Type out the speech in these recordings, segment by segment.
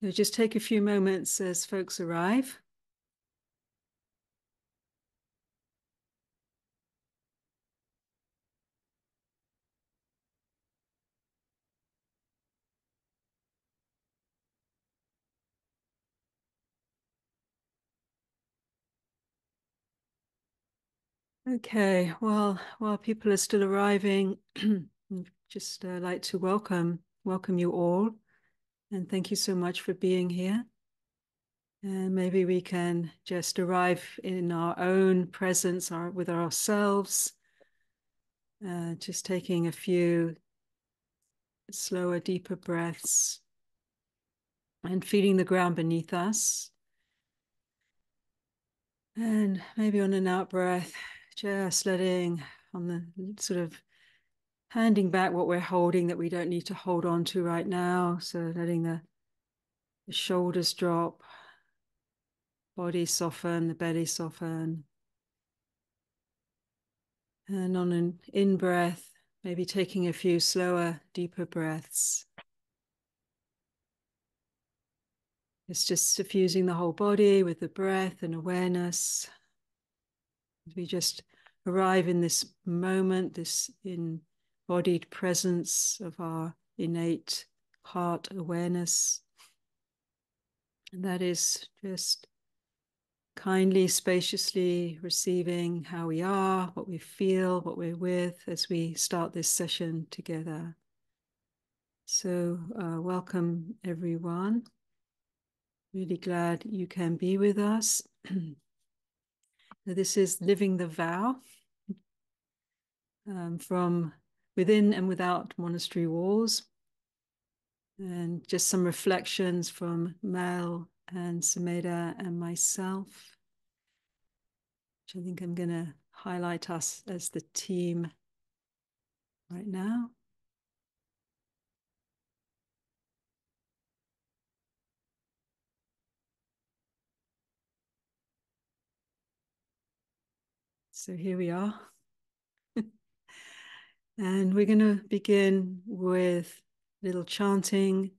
So just take a few moments as folks arrive. Okay, well, while people are still arriving, I'd just like to welcome you all, and thank you so much for being here. And maybe we can just arrive in our own presence with ourselves, just taking a few slower, deeper breaths and feeling the ground beneath us. And maybe on an out breath, just letting on the sort of handing back what we're holding that we don't need to hold on to right now. So letting the shoulders drop, body soften, the belly soften. And on an in breath, maybe taking a few slower, deeper breaths. It's just suffusing the whole body with the breath and awareness. We just arrive in this moment, this embodied presence of our innate heart awareness. And that is just kindly, spaciously receiving how we are, what we feel, what we're with as we start this session together. So welcome everyone. Really glad you can be with us. This is Living the Vow from within and without monastery walls. And just some reflections from Mel and Sumedha and myself, which I think I'm going to highlight us as the team right now. So here we are. And we're going to begin with a little chanting.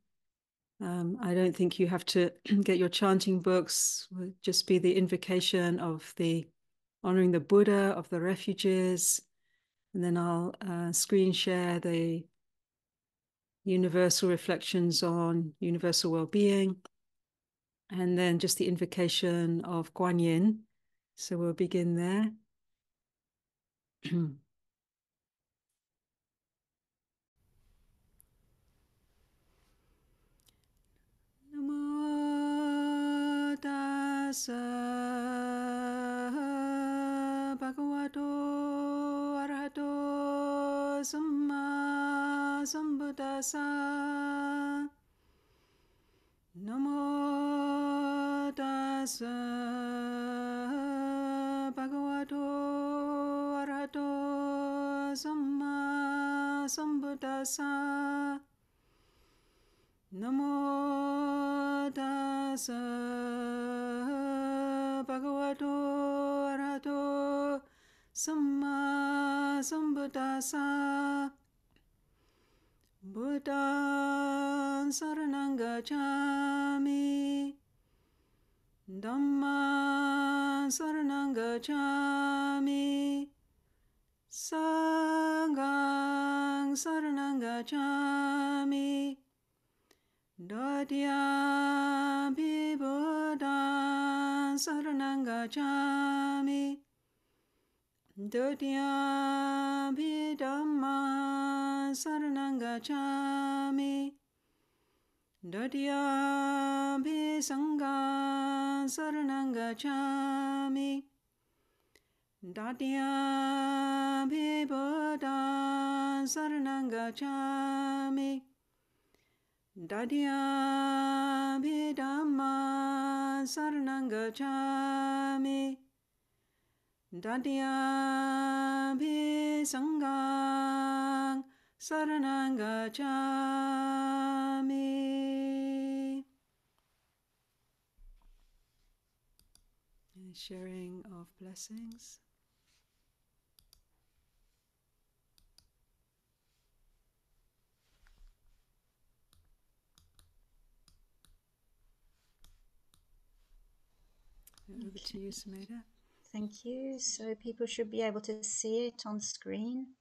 I don't think you have to get your chanting books. It will just be the invocation of the honoring the Buddha, of the refuges. And then I'll screen share the universal reflections on universal well-being. And then just the invocation of Guan Yin. So we'll begin there. Namo tassa bhagavato arahato samma sambuddhassa. Namo tassa bhagavato arahato samma sambuddhassa. Namo tassa bhagavato arahato samma sambuddhassa. Buddhaṃ saranang gacchāmi, Dhammaṃ saranang gacchāmi, Sanghaṃ saranang gacchāmi, Dadiyampi Buddhaṃ saranang gacchāmi, Dadiyampi Dhammaṃ saranang gacchāmi, Dadiyampi Sanghaṃ saranang gacchāmi, Dadiyampi Buddhaṃ saranang gacchāmi, Dadiyampi Dhammaṃ saranang gacchāmi, Dadiyampi Sanghaṃ saranang gacchāmi. Sharing of blessings. Over to you, Sumedha. Thank you. So people should be able to see it on screen.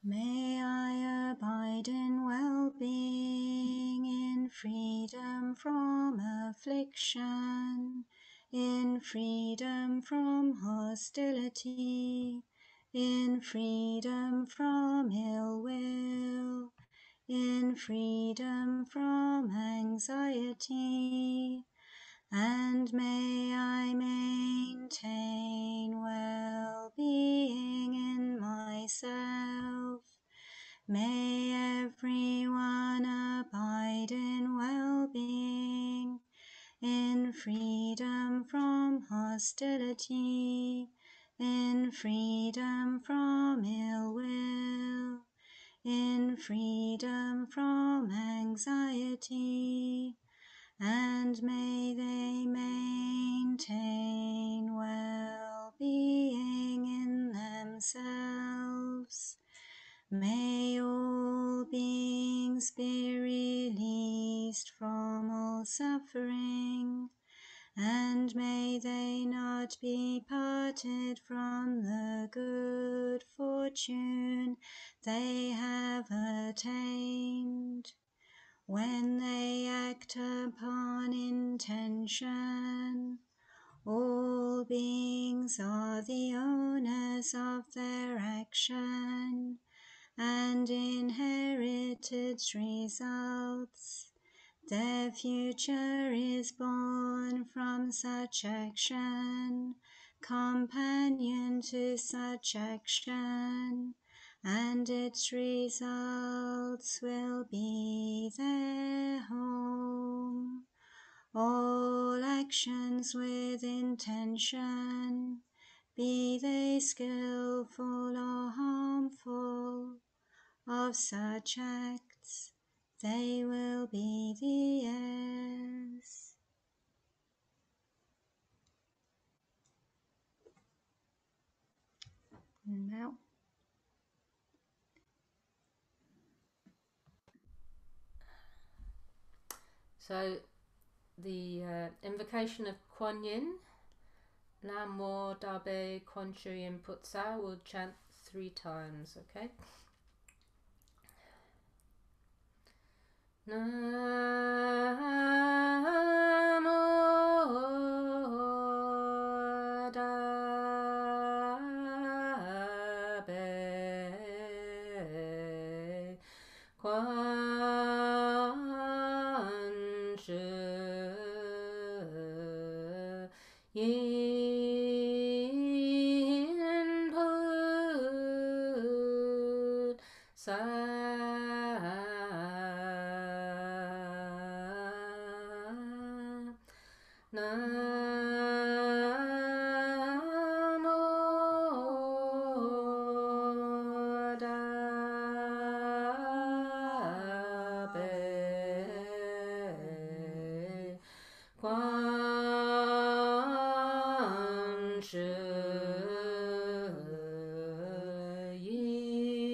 May I abide in well-being, in freedom from affliction, in freedom from hostility, in freedom from ill will, in freedom from anxiety, and may I maintain well-being in myself. May everyone abide in well-being, in freedom from hostility, in freedom from ill will, in freedom from anxiety, and may they maintain well-being in themselves. May all beings be released from all suffering, and may they not be parted from the good fortune they have attained. When they act upon intention, all beings are the owners of their action and inherit its results. Their future is born from such action, companion to such action, and its results will be their home. All actions with intention, be they skillful or harmful, of such acts they will be the heirs. Now, so the invocation of Kuan Yin, Namo Dabe Quan Shu Yin Putsa, we'll chant 3 times, okay? Namo Dabe Quan Shu Yin Putsa Namo Dabe Quan Shu Yin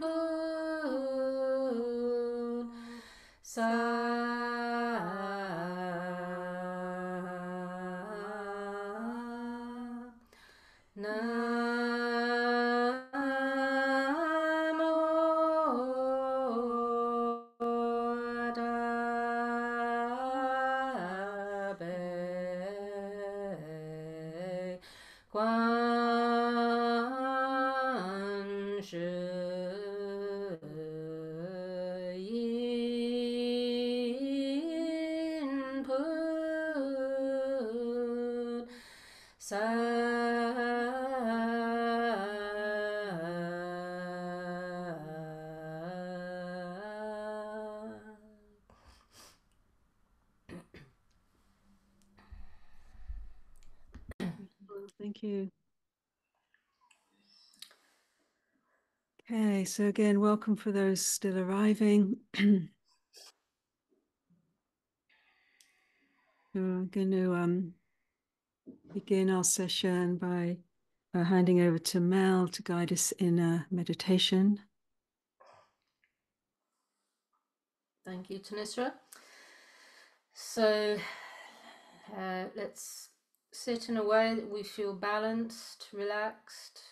Putsa Namo Dabe Quan Shu Yin Putsa Thank you. Okay, so again, welcome for those still arriving. We're going to begin our session by handing over to Mel to guide us in a meditation. Thank you, Thanissara. So let's sit in a way that we feel balanced, relaxed,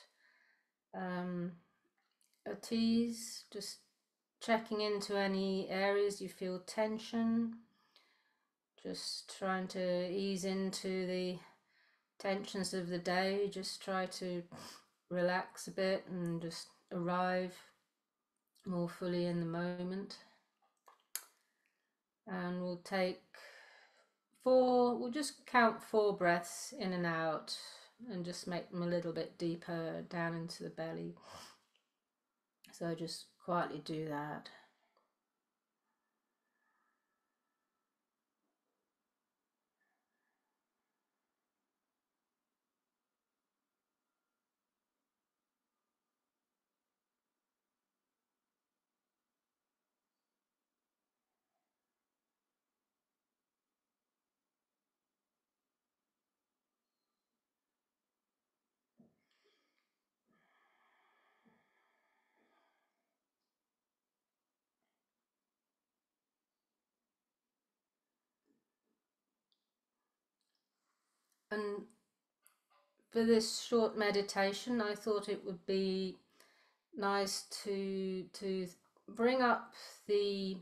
at ease, just checking into any areas you feel tension, just trying to ease into the tensions of the day, just try to relax a bit and just arrive more fully in the moment. And we'll take we'll just count 4 breaths in and out and just make them a little bit deeper down into the belly. So just quietly do that. And for this short meditation, I thought it would be nice to bring up the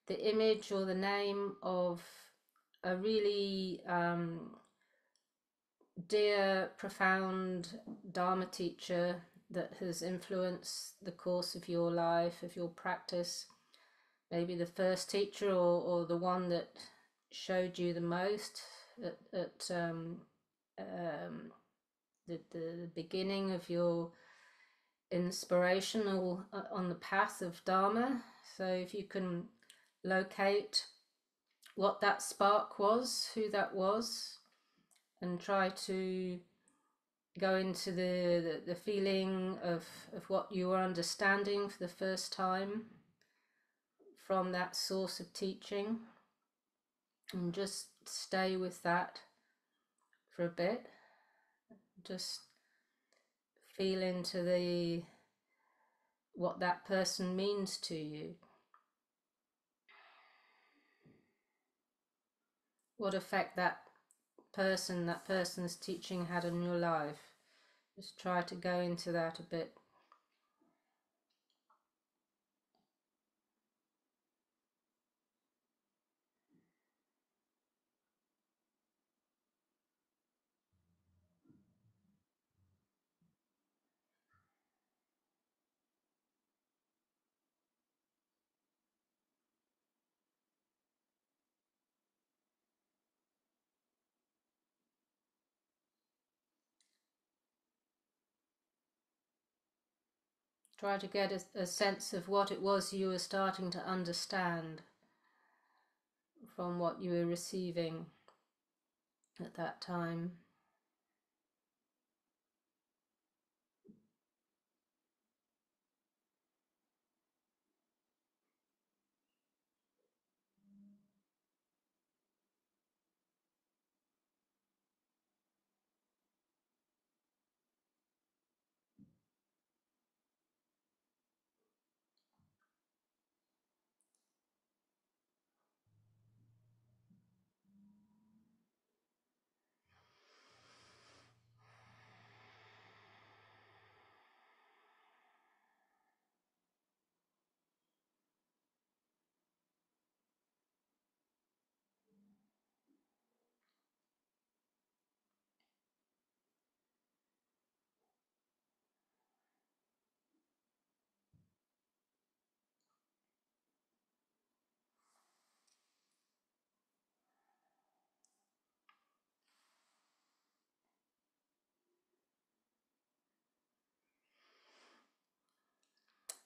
image or the name of a really dear, profound Dharma teacher that has influenced the course of your life, of your practice. Maybe the first teacher or the one that showed you the most at the beginning of your inspirational on the path of Dharma. So if you can locate what that spark was, who that was, and try to go into the feeling of what you were understanding for the first time from that source of teaching, and just stay with that for a bit. Just feel into what that person means to you. What effect that person's teaching had on your life. Just try to go into that a bit. Try to get a sense of what it was you were starting to understand from what you were receiving at that time.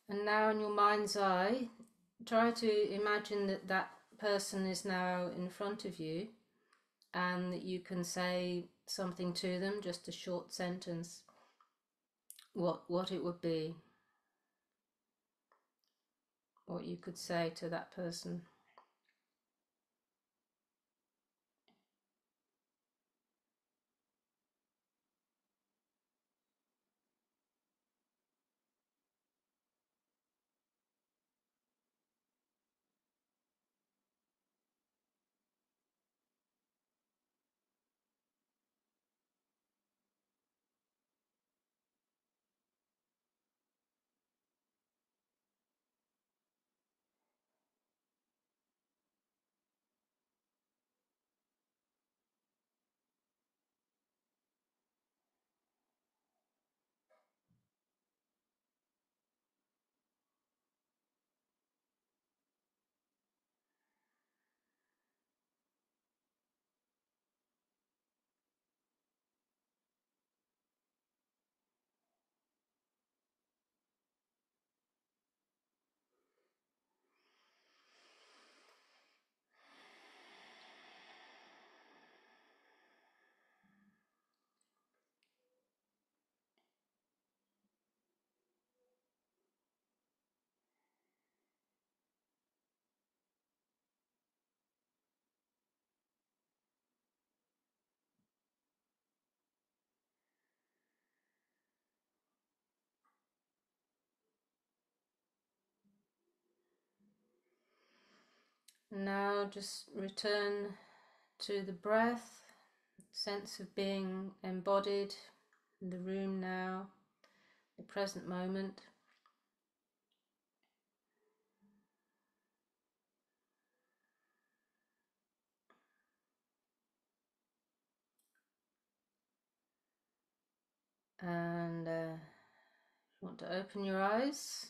And now in your mind's eye, try to imagine that that person is now in front of you and that you can say something to them, just a short sentence, what it would be, what you could say to that person. Now just return to the breath, sense of being embodied in the room now, the present moment. And if you want to open your eyes,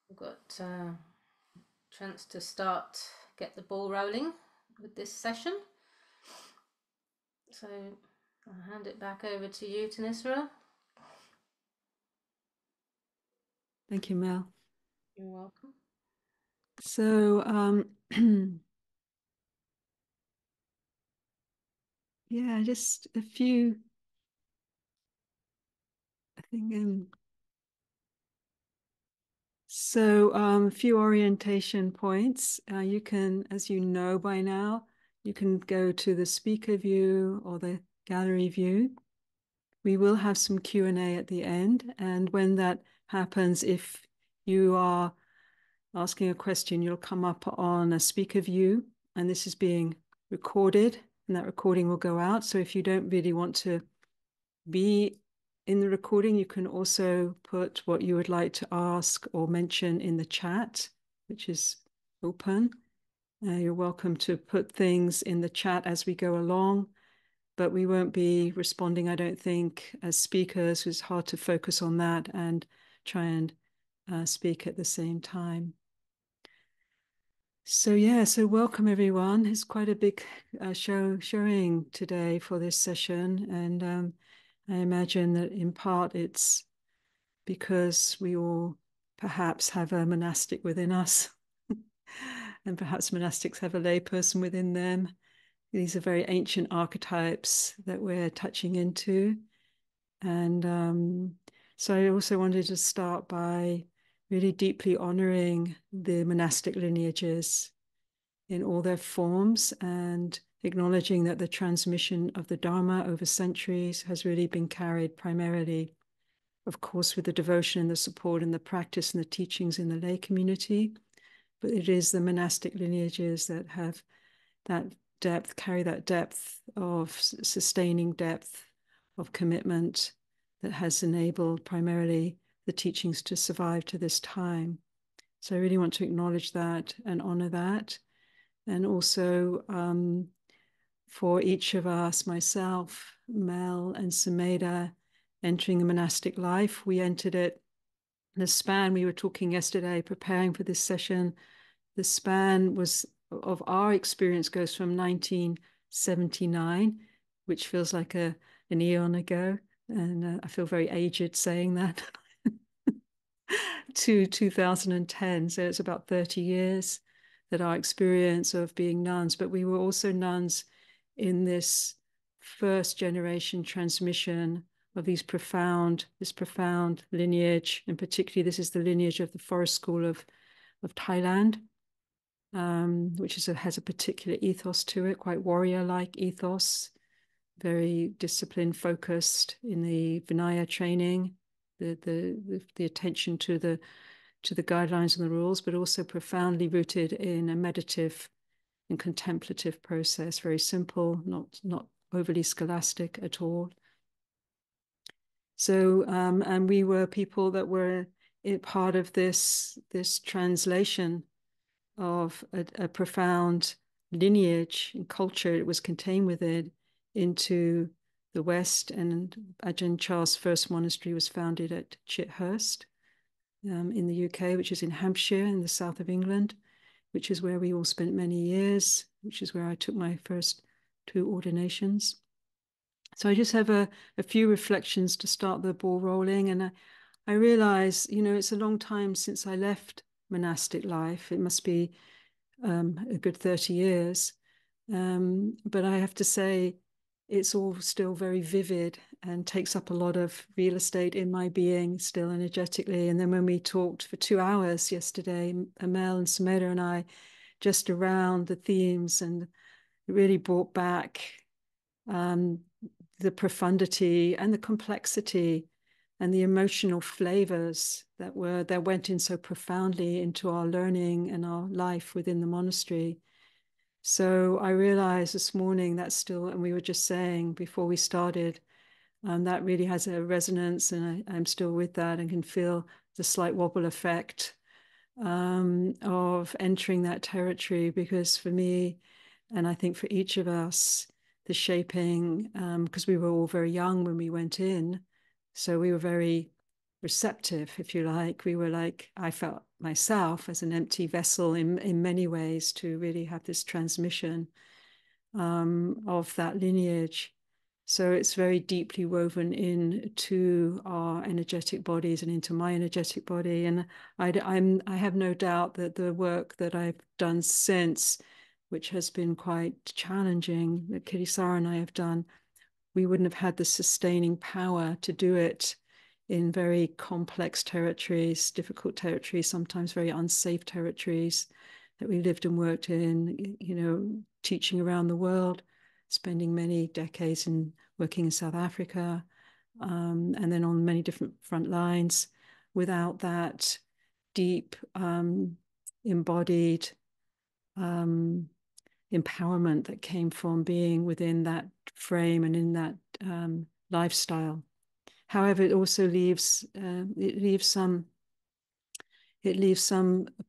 we've got a chance to get the ball rolling with this session. So I'll hand it back over to you, Thanissara. Thank you, Mel. You're welcome. So, yeah, just a few, I think, a few orientation points. You can, as you know by now, you can go to the speaker view or the gallery view. We will have some Q&A at the end. And when that happens, if you are asking a question, you'll come up on a speaker view, and this is being recorded, and that recording will go out. So if you don't really want to be in the recording, you can also put what you would like to ask or mention in the chat, which is open. You're welcome to put things in the chat as we go along, but we won't be responding, I don't think, as speakers. It's hard to focus on that and try and speak at the same time. So yeah, so welcome everyone. It's quite a big showing today for this session, and I imagine that in part it's because we all perhaps have a monastic within us, and perhaps monastics have a layperson within them. These are very ancient archetypes that we're touching into, and so I also wanted to start by really deeply honoring the monastic lineages in all their forms and acknowledging that the transmission of the Dharma over centuries has really been carried primarily, of course, with the devotion and the support and the practice and the teachings in the lay community, but it is the monastic lineages that have that depth, carry that depth of sustaining depth of commitment that has enabled primarily the teachings to survive to this time. So I really want to acknowledge that and honor that. And also for each of us, myself, Mel, and Sumedha, entering the monastic life, we entered it, the span we were talking yesterday, preparing for this session, the span was of our experience goes from 1979, which feels like an eon ago, and I feel very aged saying that, to 2010. So it's about 30 years that our experience of being nuns, but we were also nuns in this first generation transmission of this profound lineage. And particularly, this is the lineage of the forest school of Thailand, which has a particular ethos to it, quite warrior-like ethos, very discipline focused in the Vinaya training, the attention to the guidelines and the rules, but also profoundly rooted in a meditative and contemplative process. Very simple, not overly scholastic at all. So, and we were people that were part of this translation of a profound lineage and culture it was contained within into the West. And Ajahn Chah's first monastery was founded at Chithurst in the UK, which is in Hampshire in the south of England, which is where we all spent many years, which is where I took my first 2 ordinations. So I just have a few reflections to start the ball rolling. And I realize, it's a long time since I left monastic life. It must be a good 30 years. But I have to say, it's all still very vivid and takes up a lot of real estate in my being still energetically. And then when we talked for 2 hours yesterday, Mel and Sumedha and I, just around the themes, and it really brought back the profundity and the complexity and the emotional flavors that went in so profoundly into our learning and our life within the monastery. So I realized this morning that still, and we were just saying before we started, that really has a resonance, and I'm still with that and can feel the slight wobble effect of entering that territory, because for me, and I think for each of us, the shaping, because we were all very young when we went in, so we were very receptive, if you like. We were like, I felt myself as an empty vessel in many ways to really have this transmission of that lineage. So it's very deeply woven into our energetic bodies and into my energetic body. And I have no doubt that the work that I've done since, which has been quite challenging, that Thanissara and I have done, we wouldn't have had the sustaining power to do it in very complex territories, difficult territories, sometimes very unsafe territories that we lived and worked in, you know, teaching around the world, spending many decades in working in South Africa, and then on many different front lines, without that deep embodied empowerment that came from being within that frame and in that lifestyle. However, it also leaves some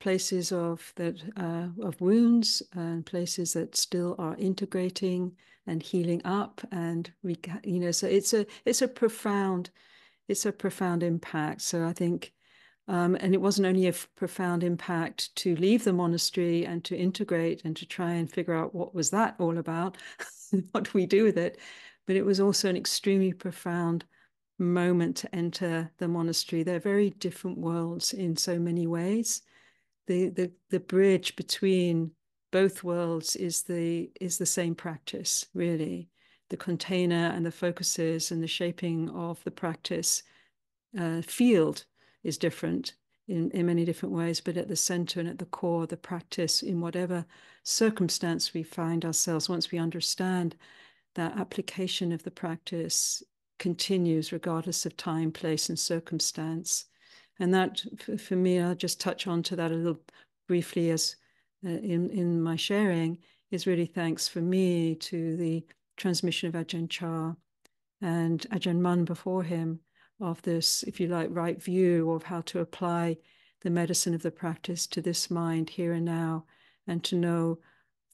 places of wounds and places that still are integrating and healing up, and so it's a profound impact. So I think, and it wasn't only a profound impact to leave the monastery and to integrate and to try and figure out what was that all about, what do we do with it, but it was also an extremely profound moment to enter the monastery. They're very different worlds in so many ways. The bridge between both worlds is the same practice, really. The container and the focuses and the shaping of the practice field is different in many different ways, but at the center and at the core, the practice, in whatever circumstance we find ourselves, once we understand that application of the practice continues regardless of time, place, and circumstance. And that, for me, I'll just touch on to that a little briefly as in my sharing, is really thanks for me to the transmission of Ajahn Chah and Ajahn Mun before him, of this, if you like, right view of how to apply the medicine of the practice to this mind here and now, and to know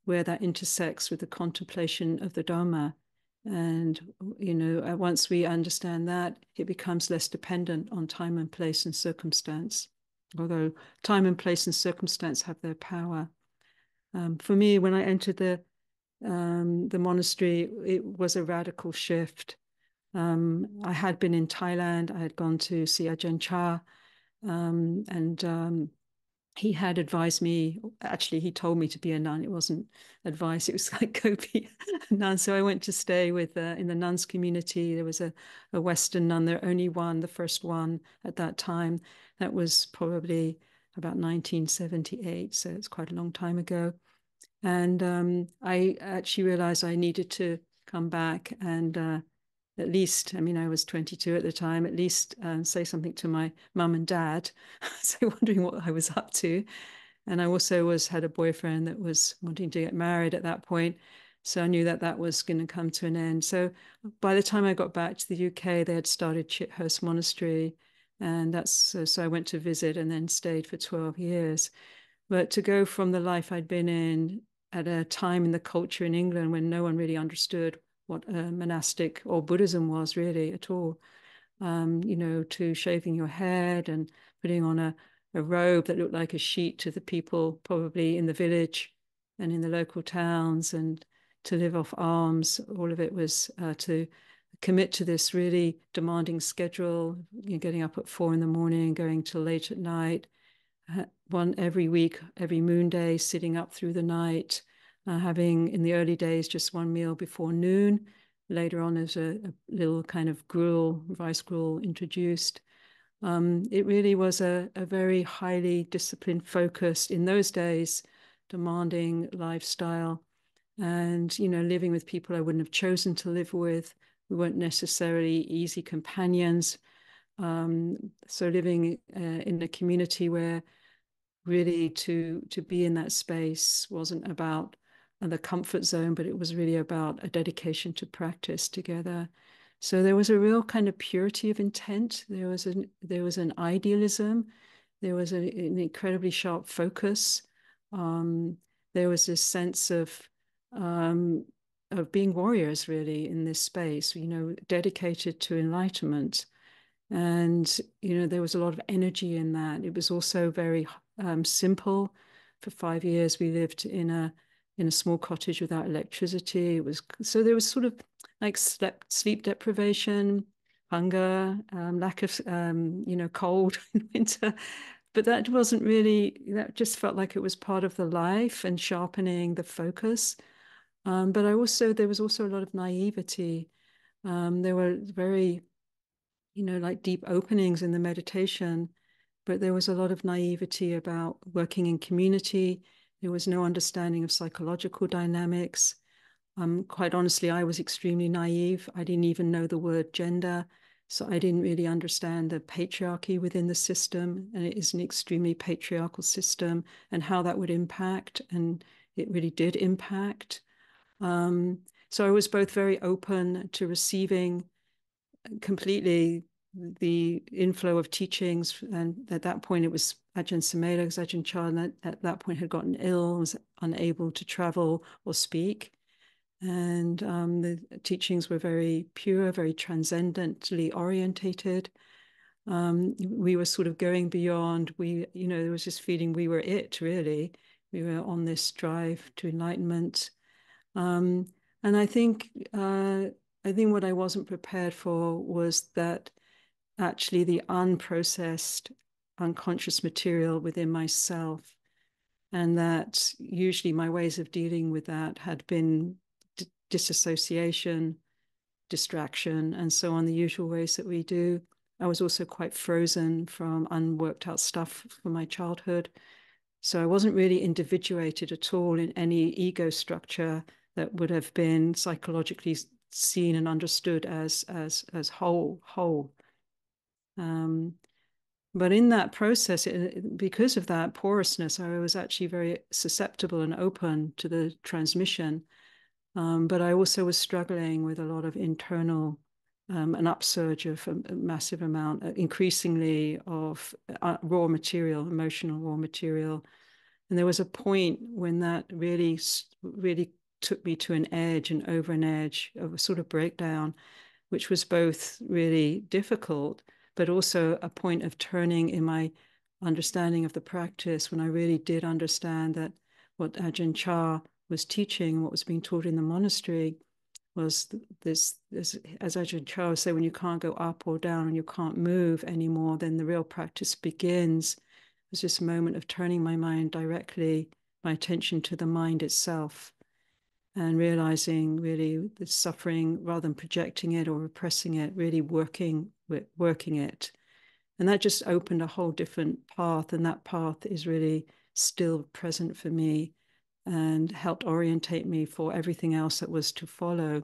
where that intersects with the contemplation of the Dharma. And, you know, once we understand that, it becomes less dependent on time and place and circumstance, although time and place and circumstance have their power. For me, when I entered the monastery, it was a radical shift. I had been in Thailand. I had gone to see Ajahn Chah, and he had advised me, actually he told me to be a nun. It wasn't advice, it was like, go be a nun. So I went to stay with in the nuns community. There was a Western nun there, only one, the first one at that time. That was probably about 1978, so it's quite a long time ago. And I actually realized I needed to come back and at least, I mean, I was 22 at the time, at least say something to my mum and dad. So wondering what I was up to. And I also had a boyfriend that was wanting to get married at that point. So I knew that that was going to come to an end. So by the time I got back to the UK, they had started Chithurst Monastery. And so I went to visit and then stayed for 12 years. But to go from the life I'd been in at a time in the culture in England when no one really understood what monastic or Buddhism was really at all, you know, to shaving your head and putting on a robe that looked like a sheet to the people probably in the village and in the local towns, and to live off alms. All of it was to commit to this really demanding schedule, you know, getting up at 4 a.m, going till late at night, one every week, every moon day, sitting up through the night, having in the early days just one meal before noon. Later on, there's a little kind of gruel, rice gruel introduced. It really was a very highly disciplined, focused, in those days, demanding lifestyle. And, you know, living with people I wouldn't have chosen to live with. We weren't necessarily easy companions. So living in a community where really to be in that space wasn't about the comfort zone, but it was really about a dedication to practice together. So there was a real kind of purity of intent. There was an idealism. There was an incredibly sharp focus. There was this sense of being warriors, really, in this space, dedicated to enlightenment. And, there was a lot of energy in that. It was also very simple. For 5 years, we lived in a small cottage without electricity. So there was sort of like sleep deprivation, hunger, lack of cold in winter. But that wasn't really, that just felt like it was part of the life and sharpening the focus. But there was also a lot of naivety. There were very, like deep openings in the meditation, but there was a lot of naivety about working in community. There was no understanding of psychological dynamics. Quite honestly, I was extremely naive. I didn't even know the word gender. So I didn't really understand the patriarchy within the system. And it is an extremely patriarchal system and how that would impact. And it really did impact. So I was both very open to receiving completely the inflow of teachings. And at that point, it was Ajahn Sumedha, because Ajahn Chah at that point had gotten ill, was unable to travel or speak. And the teachings were very pure, very transcendently orientated. We were sort of going beyond, there was this feeling we were it, really. We were on this drive to enlightenment. And I think what I wasn't prepared for was that actually the unprocessed unconscious material within myself, and that usually my ways of dealing with that had been disassociation, distraction, and so on, the usual ways that we do. I was also quite frozen from unworked out stuff from my childhood. So I wasn't really individuated at all in any ego structure that would have been psychologically seen and understood as whole. But in that process, because of that porousness, I was actually very susceptible and open to the transmission. But I also was struggling with a lot of internal, an upsurge of a massive amount, increasingly of raw material, emotional raw material. And there was a point when that really, really took me to an edge and over an edge of a sort of breakdown, which was both really difficult, but also a point of turning in my understanding of the practice, when I really did understand that what Ajahn Chah was teaching, what was being taught in the monastery, was this as Ajahn Chah would say, when you can't go up or down and you can't move anymore, then the real practice begins. There's this moment of turning my mind directly, my attention to the mind itself, and realizing really the suffering, rather than projecting it or repressing it, really working it. And that just opened a whole different path. And that path is really still present for me and helped orientate me for everything else that was to follow.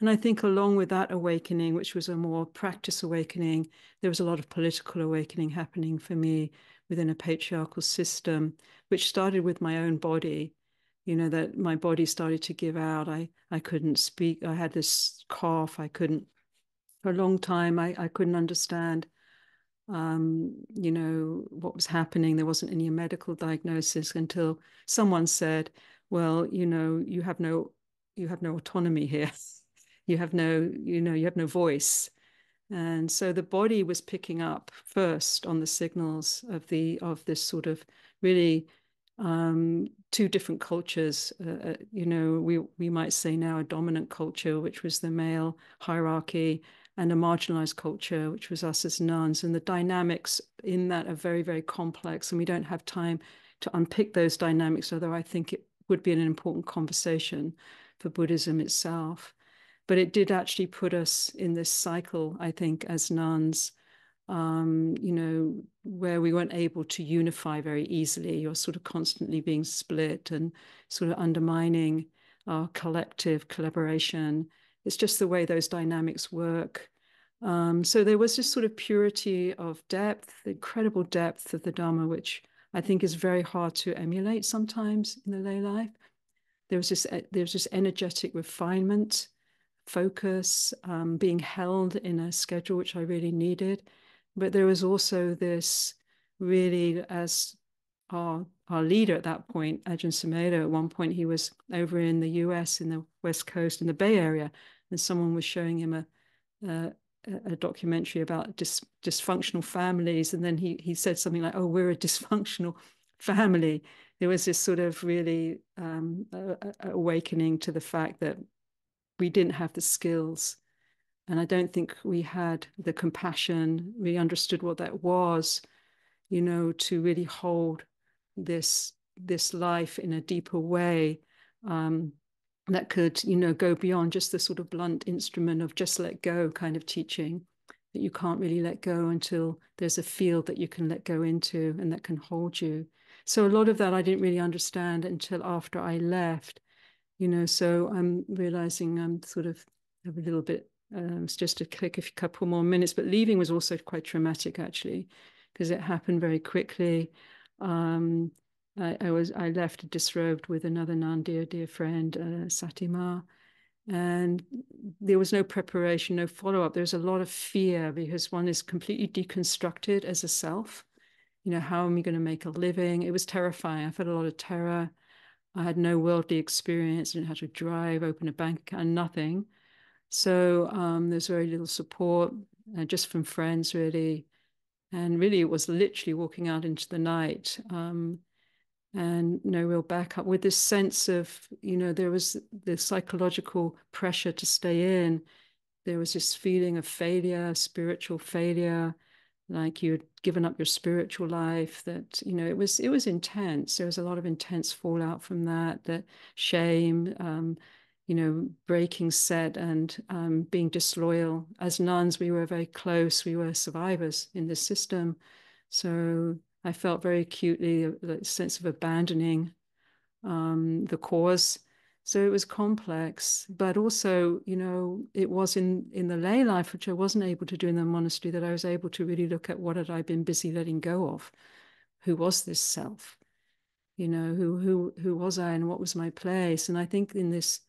And I think along with that awakening, which was a more practice awakening, there was a lot of political awakening happening for me within a patriarchal system, which started with my own body. That my body started to give out. I couldn't speak. I had this cough. For a long time, I couldn't understand, what was happening. There wasn't any medical diagnosis until someone said, well, you have no autonomy here. You have no voice. And so the body was picking up first on the signals of this sort of really two different cultures. We might say now a dominant culture, which was the male hierarchy, and a marginalized culture, which was us as nuns. And the dynamics in that are very, very complex. And we don't have time to unpick those dynamics, although I think it would be an important conversation for Buddhism itself. But it did actually put us in this cycle, I think, as nuns, where we weren't able to unify very easily. You're sort of constantly being split and sort of undermining our collective collaboration. It's just the way those dynamics work. So there was this sort of purity of depth, incredible depth of the Dharma, which I think is very hard to emulate sometimes in the lay life. There was this energetic refinement, focus, being held in a schedule, which I really needed. But there was also this really, as our leader at that point, Ajahn Sumedha, at one point he was over in the US in the West Coast in the Bay Area, and someone was showing him a documentary about dysfunctional families, and then he said something like, "Oh, we're a dysfunctional family." There was this sort of really awakening to the fact that we didn't have the skills, and I don't think we had the compassion. We understood what that was, to really hold this life in a deeper way. That could, go beyond just the sort of blunt instrument of just let go kind of teaching, that you can't really let go until there's a field that you can let go into and that can hold you. So a lot of that I didn't really understand until after I left, so I'm realizing I'm sort of a little bit, it's just to click a couple more minutes, but leaving was also quite traumatic actually, because it happened very quickly. I left disrobed with another dear friend, Satima, and there was no preparation, no follow-up. There's a lot of fear because one is completely deconstructed as a self. How am I going to make a living? It was terrifying. I felt a lot of terror. I had no worldly experience. I didn't have to drive, open a bank account, nothing. So there's very little support, just from friends, really. And really, it was literally walking out into the night. And no real backup, with this sense of, there was the psychological pressure to stay in. There was this feeling of failure, spiritual failure, like you had given up your spiritual life, that, it was intense. There was a lot of intense fallout from that shame, breaking set and being disloyal. As nuns, we were very close. We were survivors in this system. So I felt very acutely the sense of abandoning the cause. So it was complex, but also, it was in the lay life, which I wasn't able to do in the monastery, that I was able to really look at what had I been busy letting go of. Who was this self? Who was I, and what was my place? And I think in the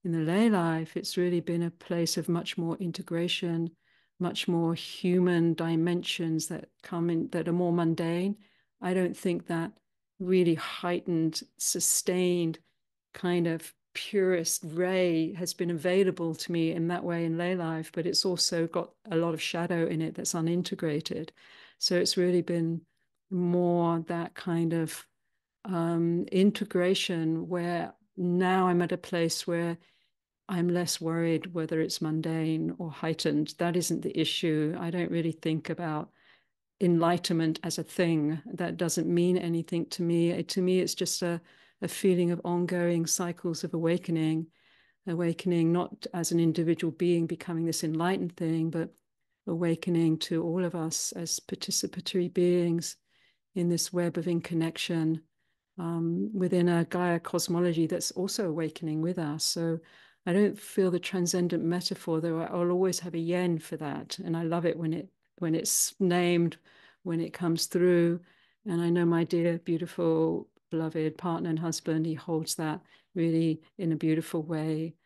lay life, it's really been a place of much more integration, much more human dimensions that come in, that are more mundane. I don't think that really heightened, sustained kind of purest ray has been available to me in that way in lay life, but it's also got a lot of shadow in it that's unintegrated. So it's really been more that kind of integration, where now I'm at a place where I'm less worried whether it's mundane or heightened. That isn't the issue. I don't really think about enlightenment as a thing. That doesn't mean anything to me. To me, it's just a feeling of ongoing cycles of awakening not as an individual being becoming this enlightened thing, but awakening to all of us as participatory beings in this web of inconnection within a Gaia cosmology that's also awakening with us. So I don't feel the transcendent metaphor, though I'll always have a yen for that. And I love it when it's named, when it comes through. And I know my dear, beautiful, beloved partner and husband, he holds that really in a beautiful way.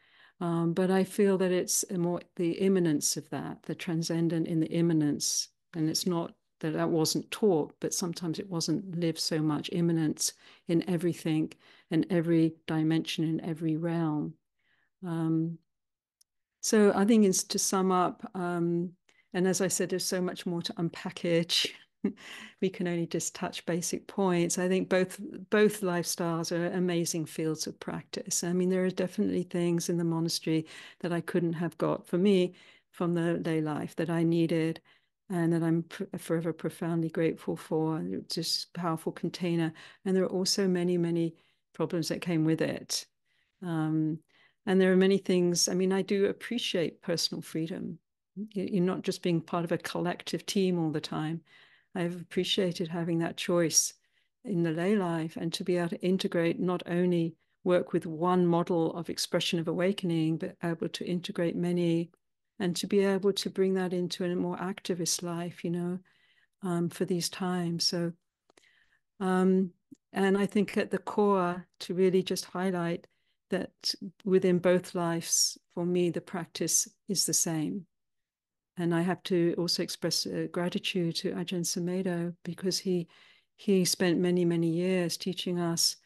But I feel that it's more the immanence of that, the transcendent in the immanence. And it's not that wasn't taught, but sometimes it wasn't lived so much, immanence in everything, in every dimension, in every realm. So I think it's to sum up, and as I said, there's so much more to unpackage. We can only just touch basic points. I think both lifestyles are amazing fields of practice. I mean, there are definitely things in the monastery that I couldn't have got for me from the lay life that I needed, and that I'm forever profoundly grateful for. It's just a powerful container. And there are also many, many problems that came with it. And there are many things, I mean, I do appreciate personal freedom. You're not just being part of a collective team all the time. I've appreciated having that choice in the lay life, and to be able to integrate, not only work with one model of expression of awakening, but able to integrate many and to be able to bring that into a more activist life, you know, for these times. So, and I think at the core, to really just highlight that within both lives, for me, the practice is the same. And I have to also express gratitude to Ajahn Sumedha, because he spent many, many years teaching us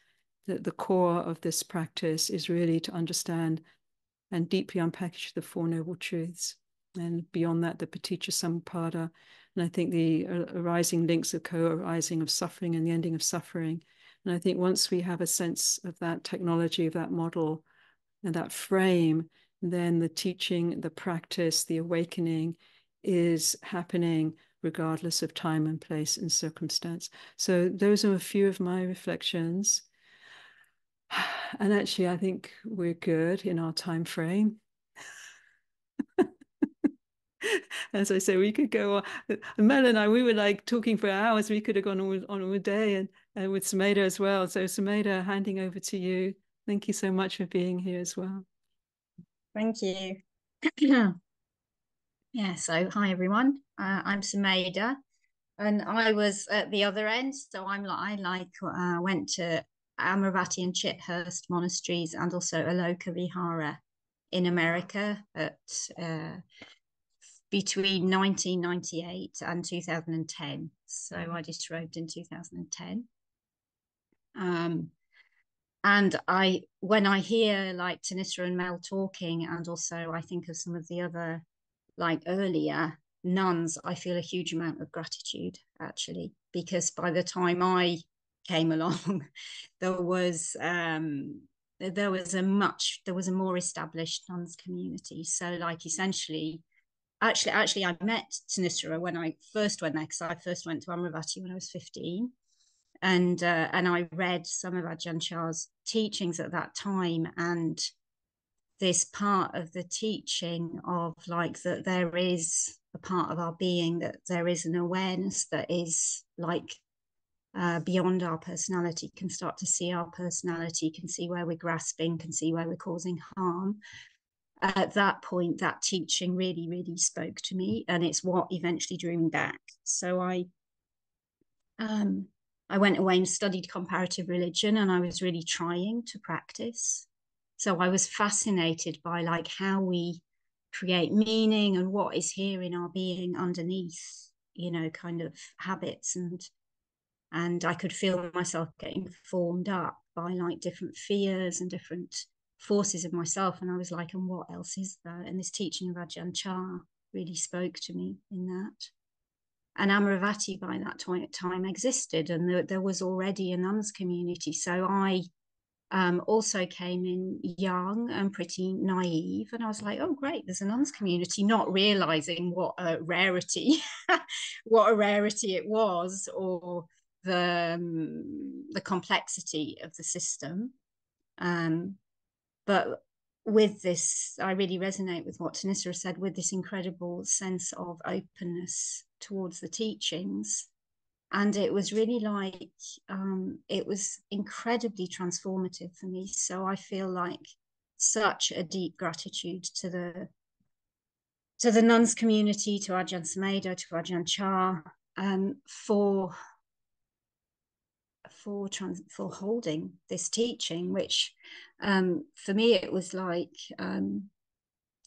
that the core of this practice is really to understand and deeply unpackage the Four Noble Truths. And beyond that, the Paticca Samuppada. And I think the arising links of co-arising of suffering and the ending of suffering. And I think once we have a sense of that technology, of that model, and that frame, then the teaching, the practice, the awakening is happening regardless of time and place and circumstance. So those are a few of my reflections. And actually, I think we're good in our time frame. As I say, we could go on. Mel and I, we were like talking for hours. We could have gone on all day, and with Sumedha as well. So Sumedha, handing over to you. Thank you so much for being here as well. Thank you. Yeah, so hi everyone. I'm Sumedha, and I was at the other end. So I went to Amaravati and Chithurst monasteries, and also Aloka Vihara in America at between 1998 and 2010. So I disrobed in 2010. And when I hear like Thanissara and Mel talking, and also I think of some of the other like earlier nuns, I feel a huge amount of gratitude actually, because by the time I came along, there was a more established nuns community. So like essentially, actually I met Thanissara when I first went there, because I first went to Amaravati when I was 15. And I read some of Ajahn Chah's teachings at that time, and this part of the teaching of like that there is a part of our being, that there is an awareness that is like beyond our personality, can start to see our personality, can see where we're grasping, can see where we're causing harm. At that point, that teaching really, really spoke to me, and it's what eventually drew me back. So I went away and studied comparative religion, and I was really trying to practice. So I was fascinated by like how we create meaning and what is here in our being underneath, you know, kind of habits, and I could feel myself getting formed up by like different fears and different forces of myself. And I was like, and what else is there? And this teaching of Ajahn Chah really spoke to me in that. And Amaravati by that time existed, and there was already a nuns community. So I also came in young and pretty naive, and I was like, oh great, there's a nuns community, not realizing what a rarity what a rarity it was, or the complexity of the system. But with this, I really resonate with what Thanissara said, with this incredible sense of openness towards the teachings. And it was really like, it was incredibly transformative for me. So I feel like such a deep gratitude to the nuns community, to Ajahn Sumedha, to Ajahn Chah, for holding this teaching, which for me it was like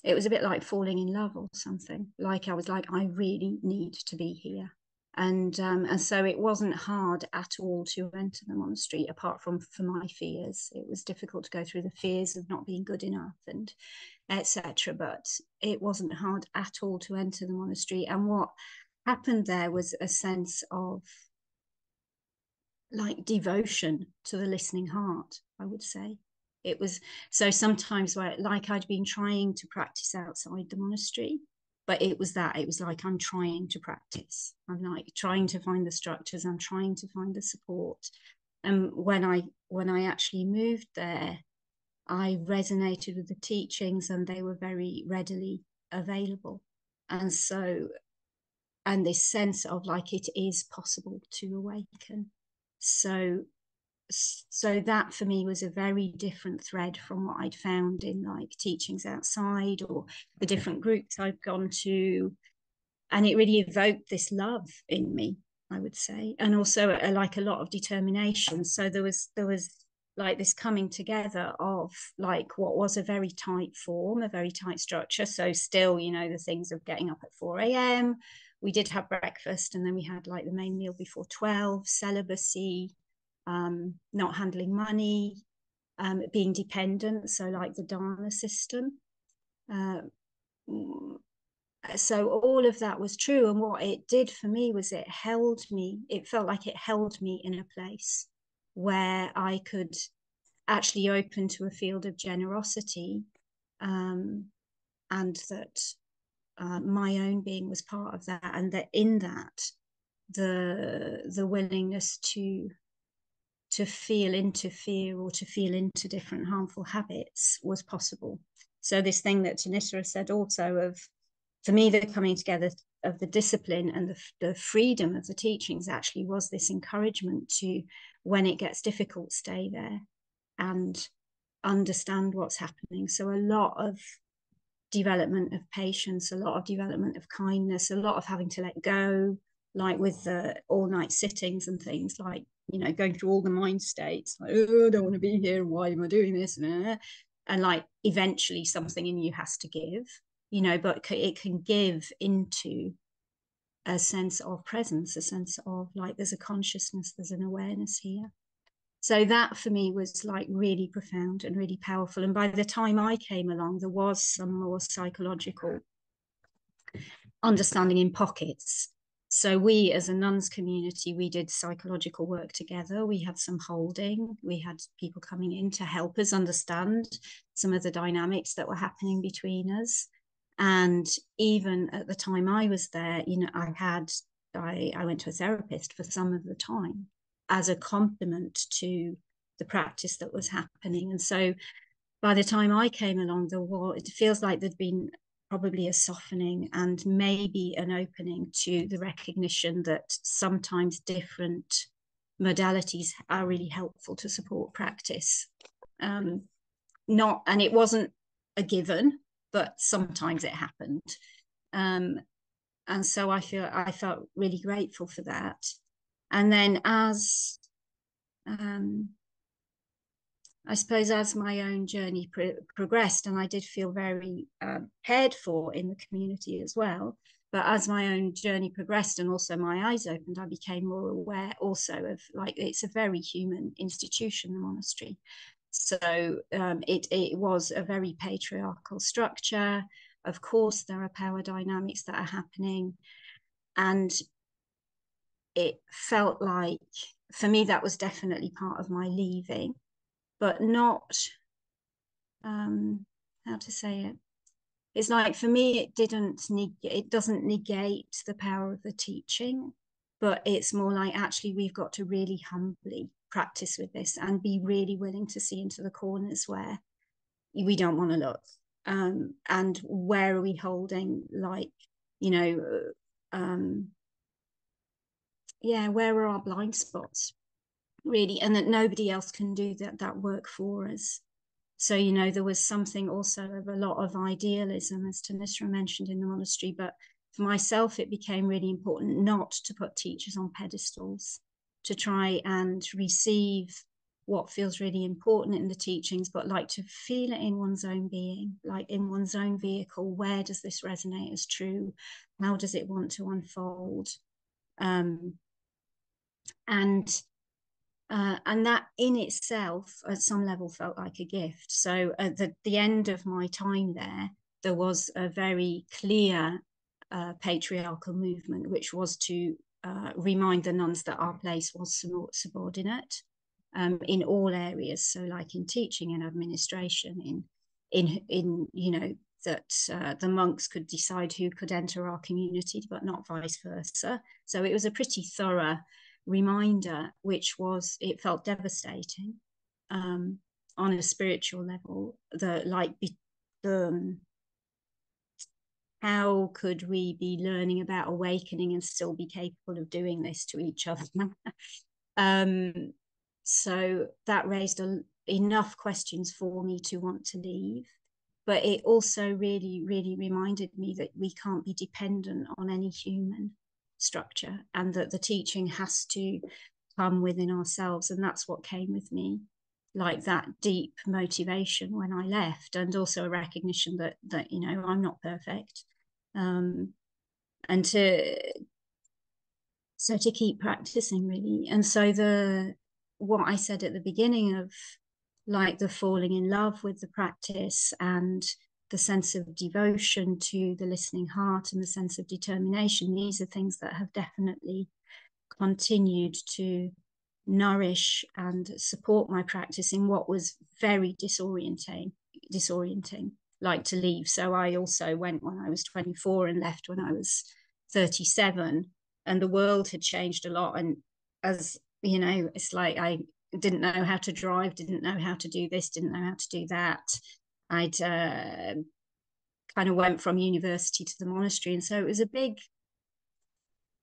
it was a bit like falling in love or something. Like I was like, I really need to be here. And so it wasn't hard at all to enter the monastery, apart from for my fears. It was difficult to go through the fears of not being good enough and etc. But it wasn't hard at all to enter the monastery. And what happened there was a sense of like devotion to the listening heart, I would say. It was so sometimes where like I'd been trying to practice outside the monastery, but it was like I'm trying to practice. I'm like trying to find the structures, I'm trying to find the support. And when I actually moved there, I resonated with the teachings, and they were very readily available. And so, and this sense of like it is possible to awaken. So so that for me was a very different thread from what I'd found in like teachings outside or the different groups I've gone to. And it really evoked this love in me, I would say, and also like a lot of determination. So there was like this coming together of like what was a very tight form, a very tight structure. So still, you know, the things of getting up at 4 a.m. We did have breakfast, and then we had like the main meal before 12, celibacy, not handling money, being dependent. So like the Dharma system. So all of that was true, and what it did for me was it held me, it felt like it held me in a place where I could actually open to a field of generosity, and that my own being was part of that, and that in that the willingness to feel into fear or to feel into different harmful habits was possible. So this thing that Thanissara said also of, for me, the coming together of the discipline and the freedom of the teachings actually was this encouragement to, when it gets difficult, stay there and understand what's happening. So a lot of development of patience, a lot of development of kindness, a lot of having to let go, like with the all-night sittings and things, like, you know, going through all the mind states, like, oh, I don't want to be here, why am I doing this? And like eventually something in you has to give, you know, but it can give into a sense of presence, a sense of like there's a consciousness, there's an awareness here. So that for me was like really profound and really powerful. And by the time I came along, there was some more psychological understanding in pockets. So we, as a nuns community, we did psychological work together. We had some holding. We had people coming in to help us understand some of the dynamics that were happening between us. And even at the time I was there, you know, I went to a therapist for some of the time as a complement to the practice that was happening. And so by the time I came along, it feels like there'd been probably a softening and maybe an opening to the recognition that sometimes different modalities are really helpful to support practice. And it wasn't a given, but sometimes it happened. And so I felt really grateful for that. And then as I suppose as my own journey progressed, and I did feel very cared for in the community as well, but as my own journey progressed and also my eyes opened, I became more aware also of like, it's a very human institution, the monastery. So it was a very patriarchal structure. Of course, there are power dynamics that are happening. And it felt like, for me, that was definitely part of my leaving, but not, how to say it? It's like, for me, it doesn't negate the power of the teaching, but it's more like, actually, we've got to really humbly practice with this and be really willing to see into the corners where we don't want to look. And where are we holding, like, you know, where are our blind spots, really, and that nobody else can do that work for us. So, you know, there was something also of a lot of idealism, as Thanissara mentioned, in the monastery. But for myself, it became really important not to put teachers on pedestals, to try and receive what feels really important in the teachings, but like to feel it in one's own being, like in one's own vehicle. Where does this resonate as true? How does it want to unfold? And that in itself, at some level, felt like a gift. So at the end of my time there was a very clear patriarchal movement, which was to remind the nuns that our place was subordinate in all areas. So like in teaching and administration, in you know, that the monks could decide who could enter our community, but not vice versa. So it was a pretty thorough reminder, which was, it felt devastating on a spiritual level. How could we be learning about awakening and still be capable of doing this to each other? So that raised enough questions for me to want to leave. But it also really, really reminded me that we can't be dependent on any human structure, and that the teaching has to come within ourselves. And that's what came with me, like that deep motivation when I left, and also a recognition that you know, I'm not perfect, and to keep practicing, really. And so what I said at the beginning of like the falling in love with the practice, and the sense of devotion to the listening heart, and the sense of determination, these are things that have definitely continued to nourish and support my practice in what was very disorienting, like to leave. So I also went when I was 24 and left when I was 37, and the world had changed a lot. And as you know, it's like I didn't know how to drive, didn't know how to do this, didn't know how to do that. I'd kind of went from university to the monastery, and so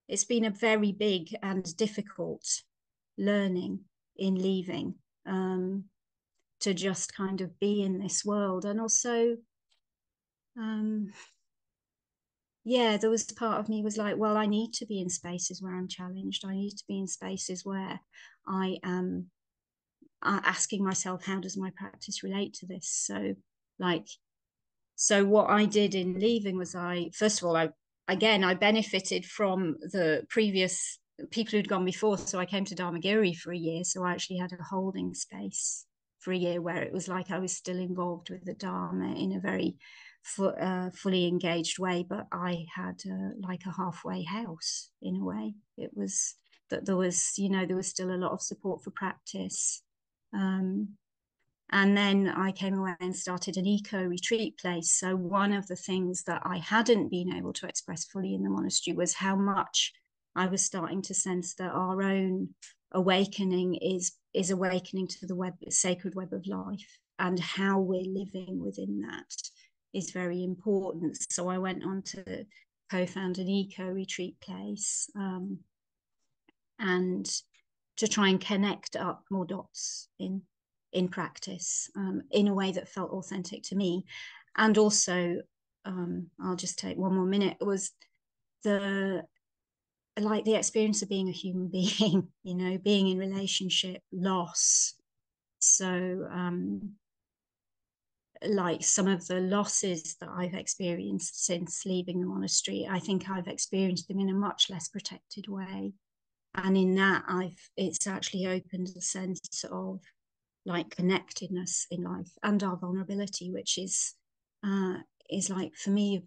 it's been a very big and difficult learning in leaving, to just kind of be in this world. And also yeah, there was part of me was like, well, I need to be in spaces where I'm challenged. I need to be in spaces where I am asking myself, how does my practice relate to this? So what I did in leaving was, first of all, I benefited from the previous people who'd gone before. So I came to Dharmagiri for a year. So I actually had a holding space for a year where it was like I was still involved with the Dharma in a very fully engaged way, but I had like a halfway house in a way. It was that there was, you know, there was still a lot of support for practice. And then I came away and started an eco retreat place. So one of the things that I hadn't been able to express fully in the monastery was how much I was starting to sense that our own awakening is awakening to the sacred web of life, and how we're living within that is very important. So I went on to co-found an eco retreat place, and to try and connect up more dots in practice, in a way that felt authentic to me. And also, I'll just take one more minute, was the experience of being a human being, you know, being in relationship, loss. So like some of the losses that I've experienced since leaving the monastery, I think I've experienced them in a much less protected way. And in that, it's actually opened a sense of like connectedness in life, and our vulnerability, which is like for me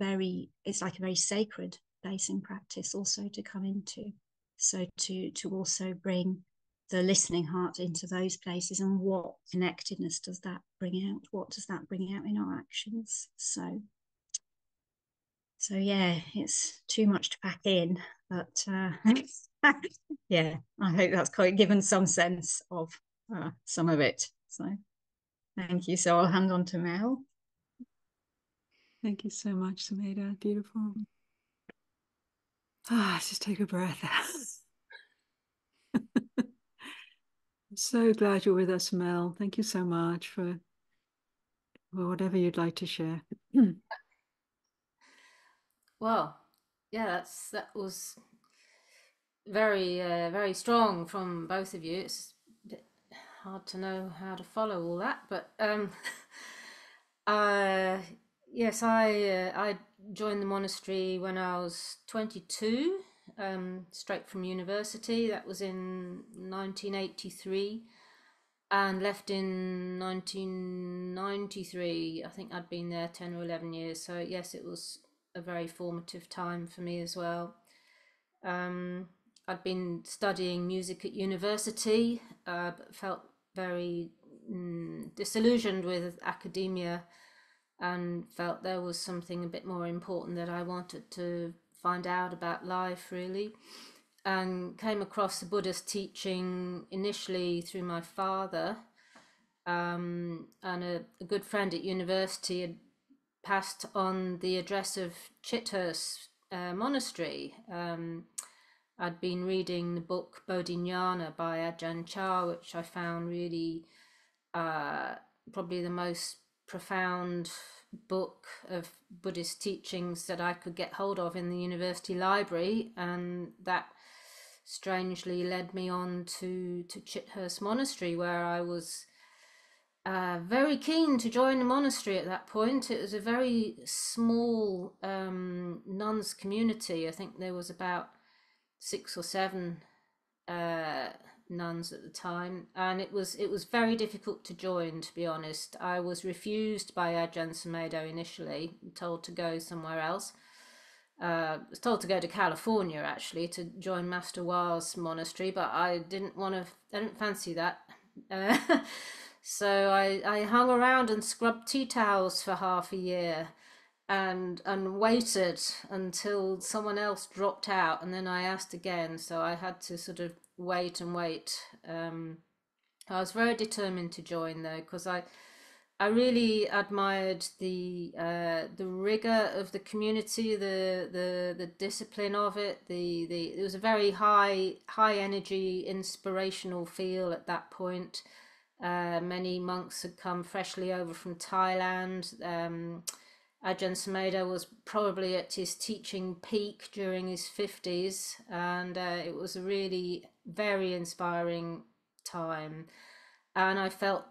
it's like a very sacred place in practice also to come into. So to also bring the listening heart into those places, and what connectedness does that bring out? What does that bring out in our actions? So yeah, it's too much to pack in, but yeah, I hope that's quite given some sense of some of it. So thank you. So I'll hand on to Mel. Thank you so much, Sumedha. Beautiful. Just take a breath. I'm so glad you're with us, Mel. Thank you so much for whatever you'd like to share. Well, yeah, that was very very strong from both of you. It's a bit hard to know how to follow all that, but yes, I joined the monastery when I was 22, straight from university. That was in 1983, and left in 1993. I think I'd been there 10 or 11 years. So yes, it was a very formative time for me as well. I'd been studying music at university, but felt very disillusioned with academia, and felt there was something a bit more important that I wanted to find out about life, really. And came across the Buddhist teaching initially through my father, and a good friend at university had passed on the address of Chithurst Monastery, I'd been reading the book Bodhinyana by Ajahn Chah, which I found really probably the most profound book of Buddhist teachings that I could get hold of in the university library, and that strangely led me on to Chithurst Monastery, where I was very keen to join the monastery at that point. It was a very small nuns community. I think there was about 6 or 7 nuns at the time, and it was very difficult to join, to be honest. I was refused by Ajahn Sumedha initially, told to go somewhere else. I was told to go to California actually to join Master Wa's monastery, but I didn't fancy that. So I hung around and scrubbed tea towels for half a year, and waited until someone else dropped out, and then I asked again. So I had to sort of wait and wait. I was very determined to join though, because I really admired the rigor of the community, the discipline of it. It was a very high energy, inspirational feel at that point. Many monks had come freshly over from Thailand. Ajahn Sumedha was probably at his teaching peak during his 50s, and it was a really very inspiring time. And I felt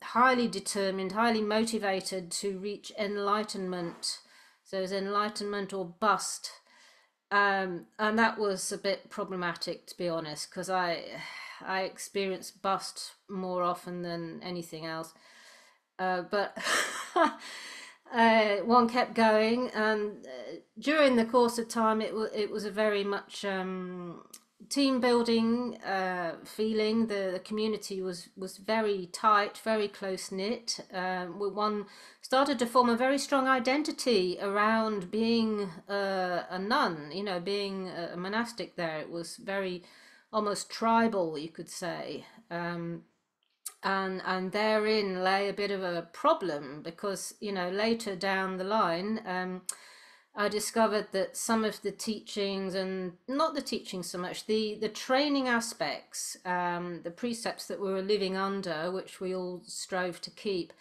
highly determined, highly motivated to reach enlightenment. So it was enlightenment or bust. And that was a bit problematic, to be honest, because I experienced bust more often than anything else. But one kept going, and during the course of time, it was a very much team building feeling. The community was very tight, very close knit. One started to form a very strong identity around being a nun, being a monastic there. It was very almost tribal, you could say. And therein lay a bit of a problem, because later down the line, I discovered that some of the teachings, and not the teachings so much, the training aspects, the precepts that we were living under, which we all strove to keep,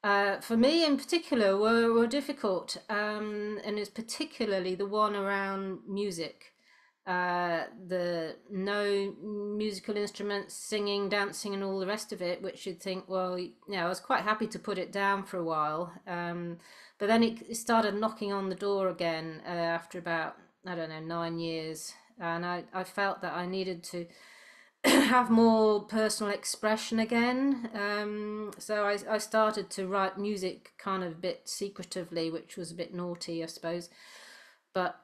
for me in particular were difficult, and it's particularly the one around music. The no musical instruments, singing, dancing, and all the rest of it, which you'd think, well, I was quite happy to put it down for a while. But then it started knocking on the door again after about, I don't know, 9 years. And I felt that I needed to have more personal expression again. So I started to write music kind of a bit secretively, which was a bit naughty, I suppose. But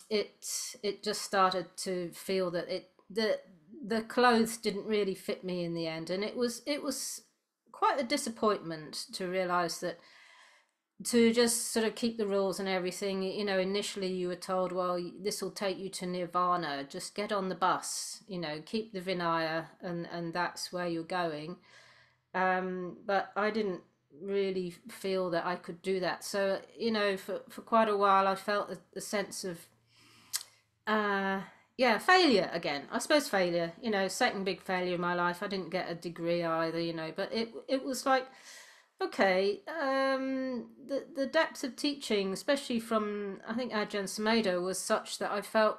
it just started to feel that the clothes didn't really fit me in the end, and it was quite a disappointment to realize that, to just sort of keep the rules and everything. Initially you were told, well, this will take you to nirvana, just get on the bus, keep the Vinaya, and that's where you're going. But I didn't really feel that I could do that. So for quite a while I felt a sense of failure again. I suppose failure, second big failure in my life. I didn't get a degree either, but it was like, okay, the depth of teaching, especially from, I think, Ajahn Sumedha, was such that I felt,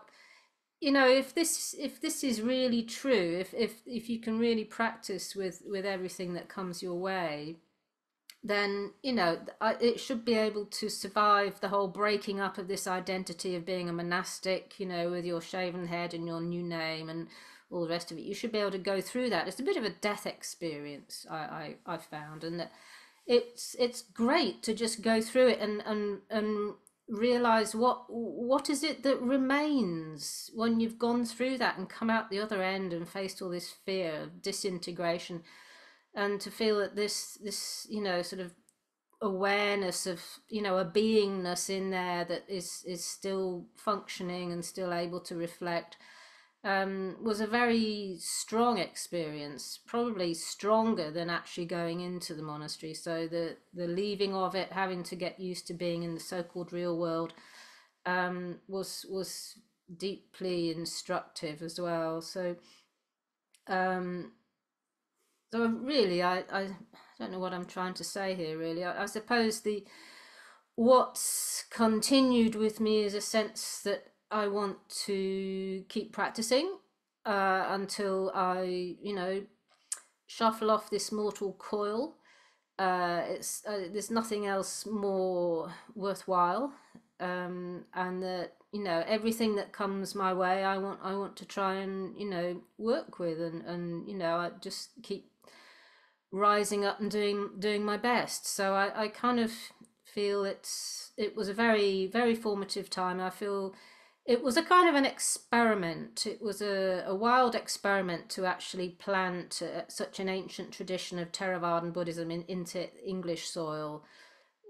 if this is really true, if you can really practice with everything that comes your way, then it should be able to survive the whole breaking up of this identity of being a monastic, with your shaven head and your new name and all the rest of it. You should be able to go through that. It's a bit of a death experience, I found, and that it's great to just go through it and realize what is it that remains when you've gone through that and come out the other end and faced all this fear of disintegration. And to feel that this sort of awareness of a beingness in there that is still functioning and still able to reflect, was a very strong experience, probably stronger than actually going into the monastery. So the leaving of it, having to get used to being in the so-called real world, was deeply instructive as well. So so really, I don't know what I'm trying to say here. Really, I suppose what's continued with me is a sense that I want to keep practicing until I, shuffle off this mortal coil. It's There's nothing else more worthwhile, and that everything that comes my way, I want to try and work with, and I just keep rising up and doing my best. So I kind of feel it was a very, very formative time. I feel it was a kind of an experiment. It was a wild experiment to actually plant such an ancient tradition of Theravadan Buddhism into English soil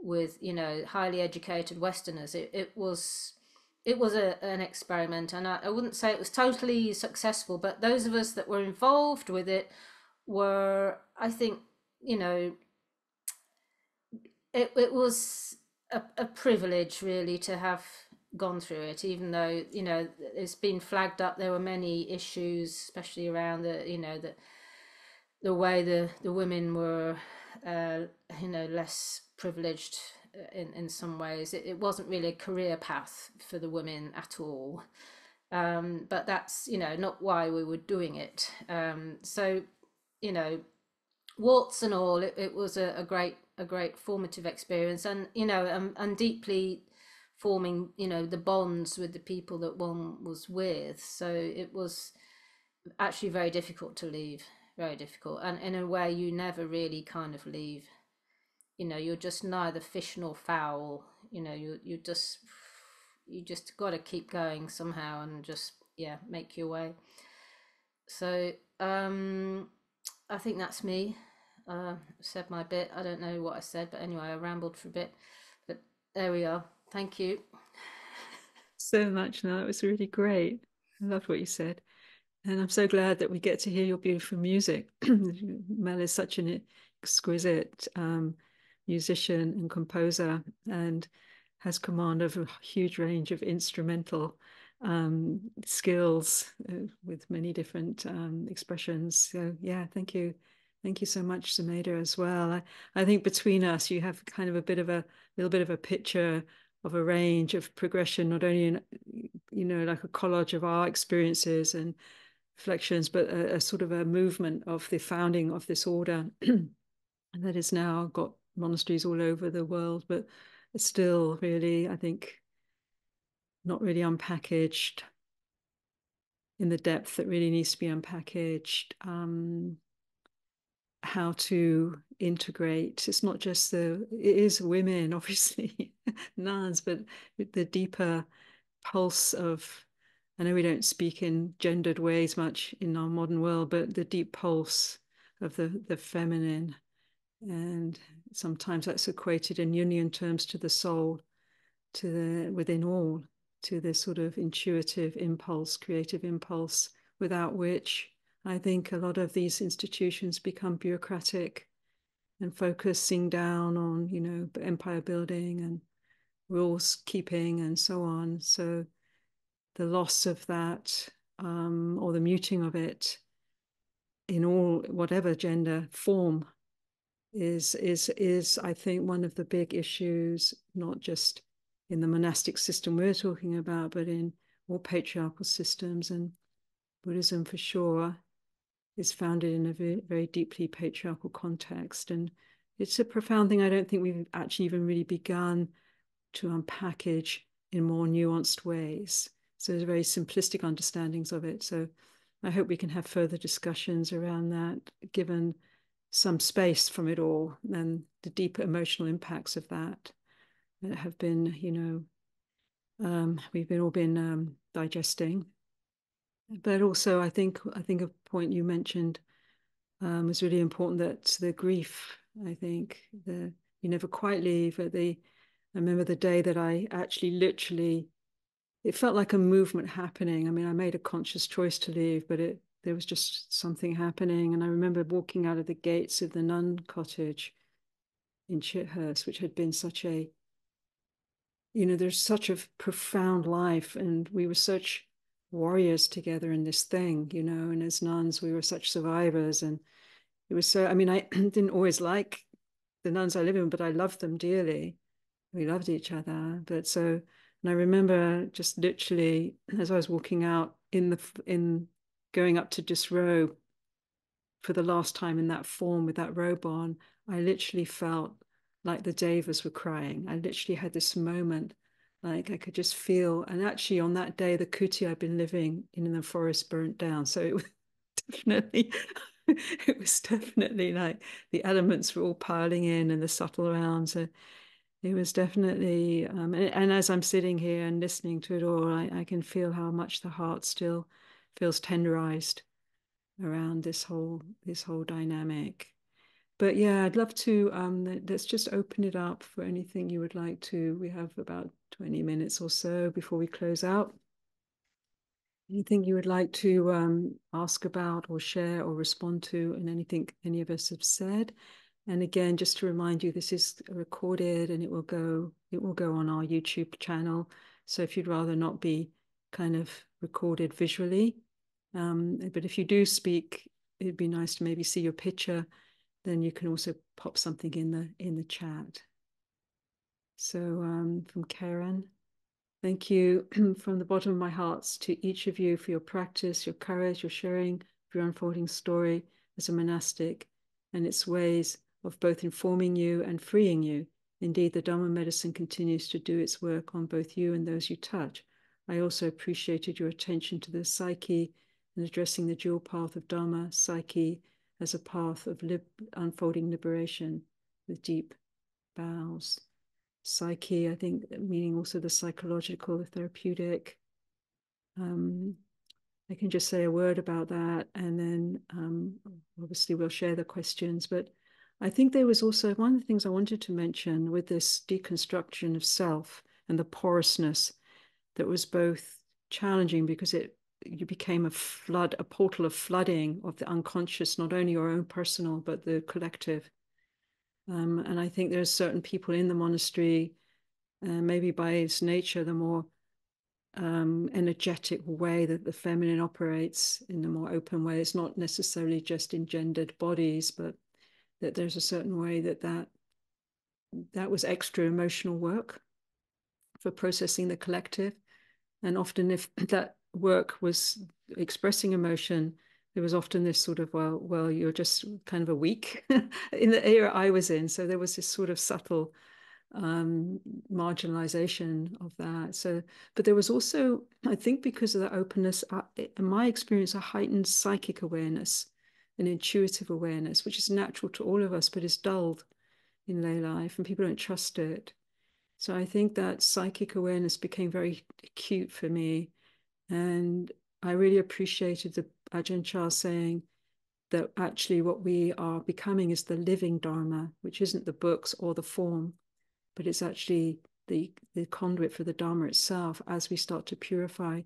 with highly educated Westerners. It was an experiment, and I wouldn't say it was totally successful, but those of us that were involved with it were, I think, you know, it was a privilege really to have gone through it, even though it's been flagged up. There were many issues, especially around the way the women were less privileged in some ways. It wasn't really a career path for the women at all, but that's not why we were doing it. So warts and all, it was a great formative experience, and deeply forming the bonds with the people that one was with. So it was actually very difficult to leave, very difficult, and in a way you never really kind of leave. You're just neither fish nor fowl. You just got to keep going somehow and just make your way. So I think that's me. Said my bit. I don't know what I said, but anyway, I rambled for a bit. But there we are. Thank you. So much. No, it was really great. I loved what you said. And I'm so glad that we get to hear your beautiful music. Mel is such an exquisite musician and composer, and has command of a huge range of instrumental skills with many different expressions. So yeah, thank you. Thank you so much, Sumedha, as well. I think between us, you have kind of a little bit of a picture of a range of progression, not only in, like a collage of our experiences and reflections, but a sort of a movement of the founding of this order that has now got monasteries all over the world, but it's still really, I think, not really unpackaged in the depth that really needs to be unpackaged. How to integrate. It's not just it is women, obviously, nuns, but the deeper pulse of, I know we don't speak in gendered ways much in our modern world, but the deep pulse of the feminine. And sometimes that's equated in Jungian terms to the soul, to the within all, to this sort of intuitive impulse, creative impulse, without which I think a lot of these institutions become bureaucratic and focusing down on, empire building and rules keeping and so on. So the loss of that, or the muting of it in all, whatever gender form, is I think one of the big issues, not just in the monastic system we're talking about, but in all patriarchal systems. And Buddhism for sure is founded in a very, very deeply patriarchal context. And it's a profound thing I don't think we've actually even really begun to unpackage in more nuanced ways. So there's very simplistic understandings of it. So I hope we can have further discussions around that, given some space from it all and the deeper emotional impacts of that have been, we've all been digesting. But also, I think a point you mentioned was really important, that the grief, I think, you never quite leave. I remember the day that I actually literally, it felt like a movement happening. I mean, I made a conscious choice to leave, but there was just something happening. And I remember walking out of the gates of the nun cottage in Chithurst, which had been there's such a profound life, and we were such warriors together in this thing, you know, and as nuns, we were such survivors. And it was so, I mean, I didn't always like the nuns I lived with, but I loved them dearly. We loved each other. But so, and I remember just literally as I was walking out in going up to disrobe for the last time in that form with that robe on, I literally felt like the devas were crying. I literally had this moment, like I could just feel. And actually, on that day, the kuti I'd been living in the forest burnt down. So it was definitely, it was definitely like the elements were all piling in and the subtle around. So it was definitely, and as I'm sitting here and listening to it all, I can feel how much the heart still feels tenderized around this whole dynamic. But yeah, I'd love to let's just open it up for anything you would like to. We have about 20 minutes or so before we close out. Anything you would like to ask about or share or respond to, and anything any of us have said. And again, just to remind you, this is recorded and it will go on our YouTube channel. So if you'd rather not be kind of recorded visually, but if you do speak, it'd be nice to maybe see your picture. Then you can also pop something in the chat. So from Karen, thank you from the bottom of my heart to each of you for your practice, your courage, your sharing of your unfolding story as a monastic and its ways of both informing you and freeing you. Indeed, the Dharma medicine continues to do its work on both you and those you touch. I also appreciated your attention to the psyche and addressing the dual path of Dharma, psyche, as a path of unfolding liberation with deep bows. Psyche, I think, meaning also the psychological, the therapeutic. I can just say a word about that, and then obviously we'll share the questions. But I think there was also one of the things I wanted to mention with this deconstruction of self and the porousness that was both challenging because you became a portal of flooding of the unconscious, not only your own personal, but the collective. And I think there's certain people in the monastery, maybe by its nature, the more energetic way that the feminine operates in a more open way. It's not necessarily just in gendered bodies, but that there's a certain way that was extra emotional work for processing the collective. And often if that work was expressing emotion, there was often this sort of, well, you're just kind of a weak in the era I was in. So there was this sort of subtle marginalization of that. So, but there was also, I think because of the openness, in my experience, a heightened psychic awareness, an intuitive awareness, which is natural to all of us, but is dulled in lay life and people don't trust it. So I think that psychic awareness became very acute for me. And I really appreciated the Ajahn Chah saying that actually what we are becoming is the living Dharma, which isn't the books or the form, but it's actually the conduit for the Dharma itself as we start to purify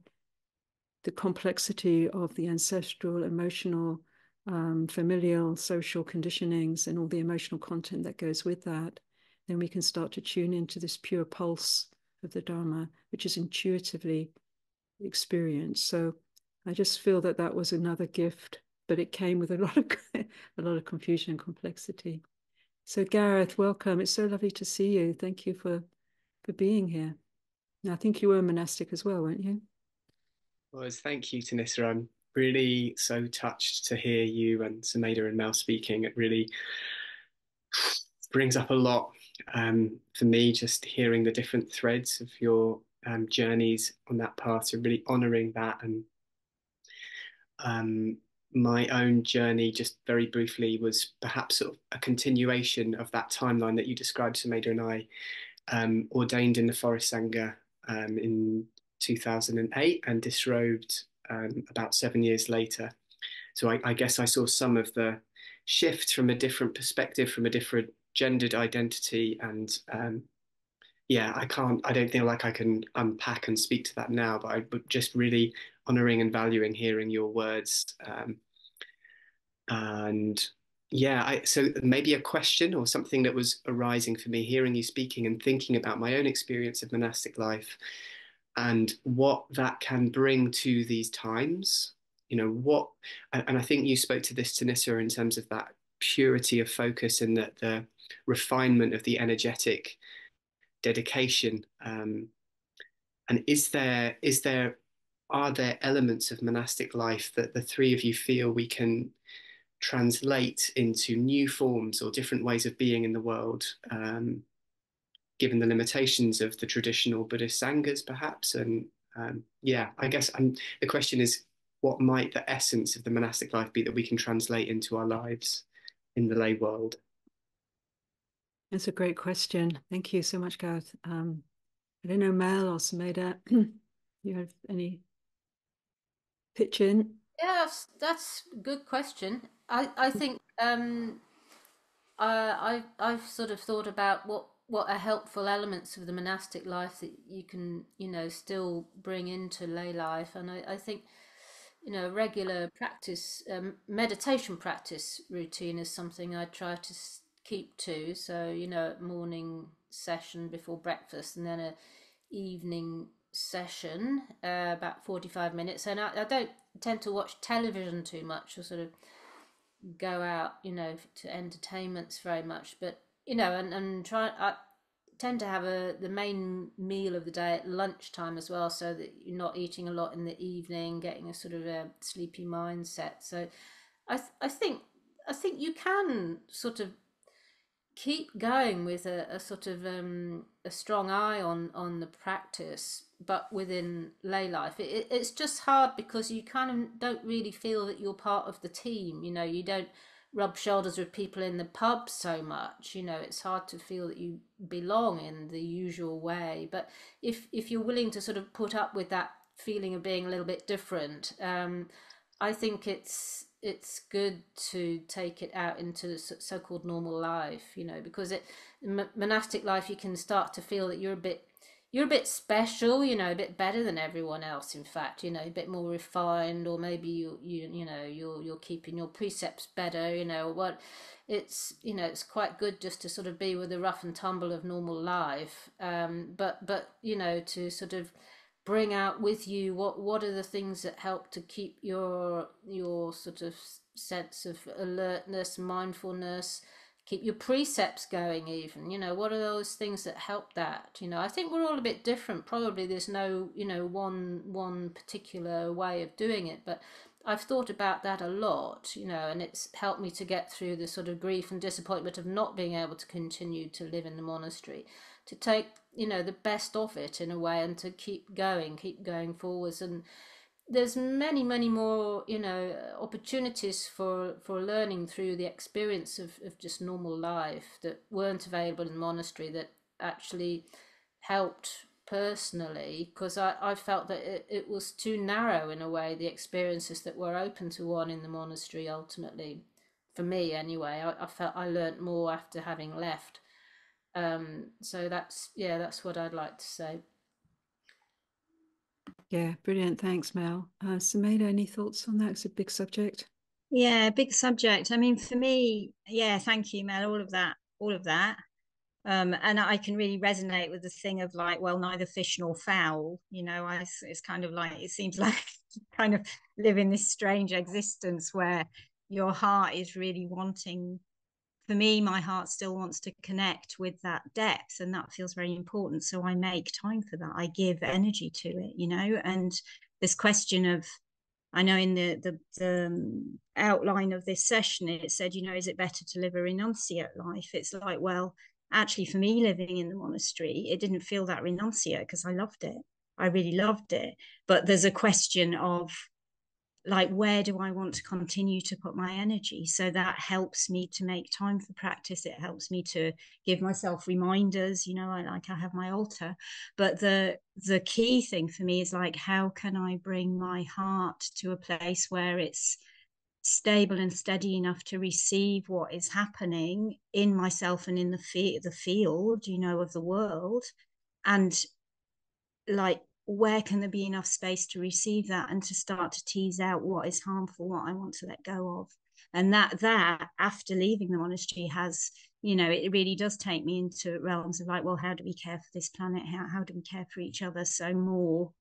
the complexity of the ancestral, emotional, familial, social conditionings and all the emotional content that goes with that. Then we can start to tune into this pure pulse of the Dharma, which is intuitively experienced. So I just feel that that was another gift, but it came with a lot of confusion and complexity. So Gareth, welcome. It's so lovely to see you. Thank you for being here. Now, I think you were a monastic as well, weren't you? Well, thank you, Thanissara. I'm really so touched to hear you and Sumedha and Mel speaking. It really brings up a lot for me, just hearing the different threads of your journeys on that path. So really honouring that, and my own journey, just very briefly, was perhaps sort of a continuation of that timeline that you described, Sumedha, and I ordained in the Forest Sangha in 2008 and disrobed about 7 years later. So I guess I saw some of the shift from a different perspective, from a different gendered identity. And yeah, I don't feel like I can unpack and speak to that now, but I just really honoring and valuing hearing your words. And yeah, so maybe a question or something that was arising for me, hearing you speaking and thinking about my own experience of monastic life. and what that can bring to these times. You know, and I think you spoke to this, Thanissara, in terms of that purity of focus and that the refinement of the energetic dedication. And are there elements of monastic life that the three of you feel we can translate into new forms or different ways of being in the world, given the limitations of the traditional Buddhist sanghas, perhaps? And yeah, I guess the question is, what might the essence of the monastic life be that we can translate into our lives in the lay world? That's a great question. Thank you so much, Gareth. I don't know, Mel or Sumedha, you have any pitch in? Yeah, that's a good question. I think I've sort of thought about what are helpful elements of the monastic life that you can, you know, still bring into lay life, and I think, you know, regular practice, meditation practice routine is something I try to keep to. So, you know, morning session before breakfast, and then a evening session, about 45 minutes. And I don't tend to watch television too much or sort of go out, you know, to entertainments very much. But, you know, and I tend to have the main meal of the day at lunchtime as well, so that you're not eating a lot in the evening, getting a sort of a sleepy mindset. So I think you can sort of keep going with a sort of a strong eye on the practice, but within lay life it's just hard because you kind of don't really feel that you're part of the team. You know, you don't rub shoulders with people in the pub so much. You know, it's hard to feel that you belong in the usual way. But if you're willing to sort of put up with that feeling of being a little bit different, I think it's good to take it out into so-called normal life, you know, because monastic life, you can start to feel that you're a bit special, you know, a bit better than everyone else. In fact, you know, a bit more refined, or maybe you know you're keeping your precepts better. You know what, it's, you know, it's quite good just to sort of be with the rough and tumble of normal life. But you know, to sort of bring out with you what are the things that help to keep your sort of sense of alertness, mindfulness, keep your precepts going. Even, you know, what are those things that help that? You know, I think we're all a bit different. Probably there's no, you know, one particular way of doing it, but I've thought about that a lot, you know, and it's helped me to get through the sort of grief and disappointment of not being able to continue to live in the monastery, to take, you know, the best of it in a way, and to keep going forwards. And there's many more, you know, opportunities for learning through the experience of just normal life that weren't available in the monastery, that actually helped personally, because I felt that it was too narrow in a way, the experiences that were open to one in the monastery. Ultimately, for me anyway, I felt I learnt more after having left. So that's what I'd like to say. Yeah, brilliant. Thanks, Mel. Sumedha, any thoughts on that? It's a big subject. Yeah, big subject. I mean, for me, yeah, thank you, Mel. All of that. And I can really resonate with the thing of like, well, neither fish nor fowl. You know, it's kind of like, it seems like kind of live in this strange existence where your heart is really wanting. For me, my heart still wants to connect with that depth, and that feels very important. So I make time for that. I give energy to it, you know. And this question of, I know in the outline of this session, it said, you know, is it better to live a renunciate life? It's like, well, actually, for me, living in the monastery, it didn't feel that renunciate because I loved it. I really loved it. But there's a question of, like, where do I want to continue to put my energy? So that helps me to make time for practice. It helps me to give myself reminders, you know, I have my altar. But the key thing for me is like, how can I bring my heart to a place where it's stable and steady enough to receive what is happening in myself and in the field, you know, of the world, and like, where can there be enough space to receive that, and to start to tease out what is harmful, what I want to let go of. And that after leaving the monastery has you know, it really does take me into realms of like, well, how do we care for this planet? How do we care for each other? So more,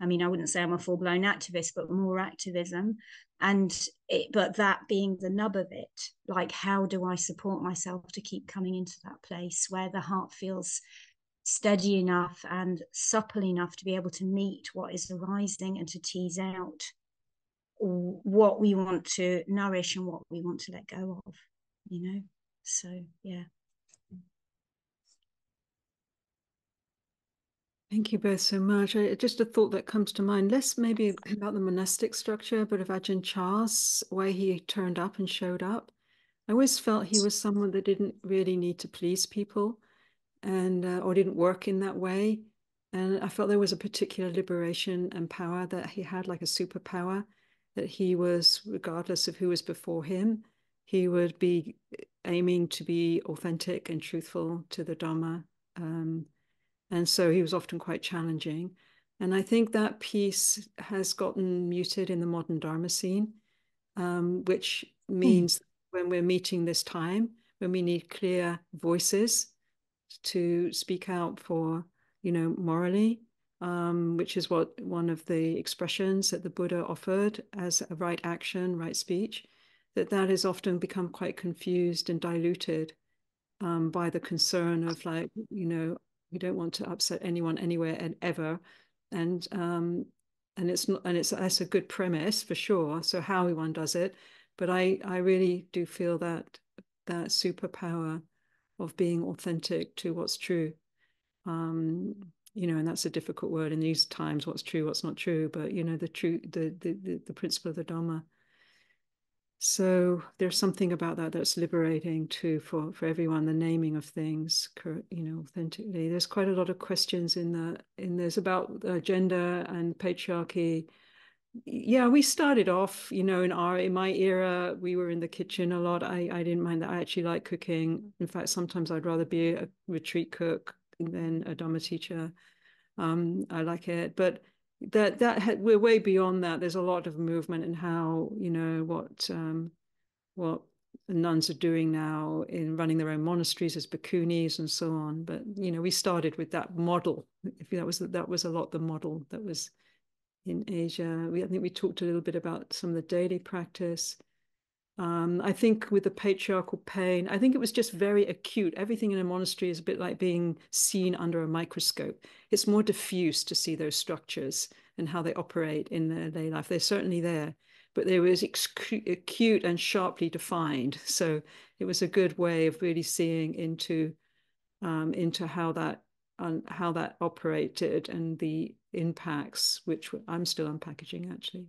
I mean, I wouldn't say I'm a full-blown activist, but more activism. But that being the nub of it, like, how do I support myself to keep coming into that place where the heart feels steady enough and supple enough to be able to meet what is arising and to tease out what we want to nourish and what we want to let go of, you know? So, yeah. Thank you both so much. Just a thought that comes to mind, less maybe about the monastic structure, but of Ajahn Chah's way he turned up and showed up. I always felt he was someone that didn't really need to please people and or didn't work in that way. And I felt there was a particular liberation and power that he had, like a superpower, that he was, regardless of who was before him, he would be aiming to be authentic and truthful to the Dharma. And so he was often quite challenging. And I think that piece has gotten muted in the modern Dharma scene, which means when we're meeting this time, when we need clear voices to speak out for, you know, morally, which is what one of the expressions that the Buddha offered as a right action, right speech, that has often become quite confused and diluted by the concern of, like, you know, we don't want to upset anyone anywhere and ever. And it's not, and that's a good premise for sure. So how one does it, but I really do feel that superpower of being authentic to what's true. You know, and that's a difficult word in these times, what's true, what's not true, but you know, the true, the principle of the Dharma. So there's something about that that's liberating too for everyone, the naming of things, you know, authentically. There's quite a lot of questions in there's about gender and patriarchy. Yeah, we started off, you know, in my era, we were in the kitchen a lot. I didn't mind that. I actually like cooking. In fact, sometimes I'd rather be a retreat cook than a Dharma teacher. I like it, but we're way beyond that. There's a lot of movement in how, you know, what the nuns are doing now in running their own monasteries as bhikkhunis and so on. But you know, we started with that model. If that was a lot the model that was in Asia. I think we talked a little bit about some of the daily practice. I think with the patriarchal pain, I think it was just very acute. Everything in a monastery is a bit like being seen under a microscope. It's more diffuse to see those structures and how they operate in their day life. They're certainly there, but they was acute and sharply defined. So it was a good way of really seeing into how that operated and the impacts, which I'm still unpackaging actually.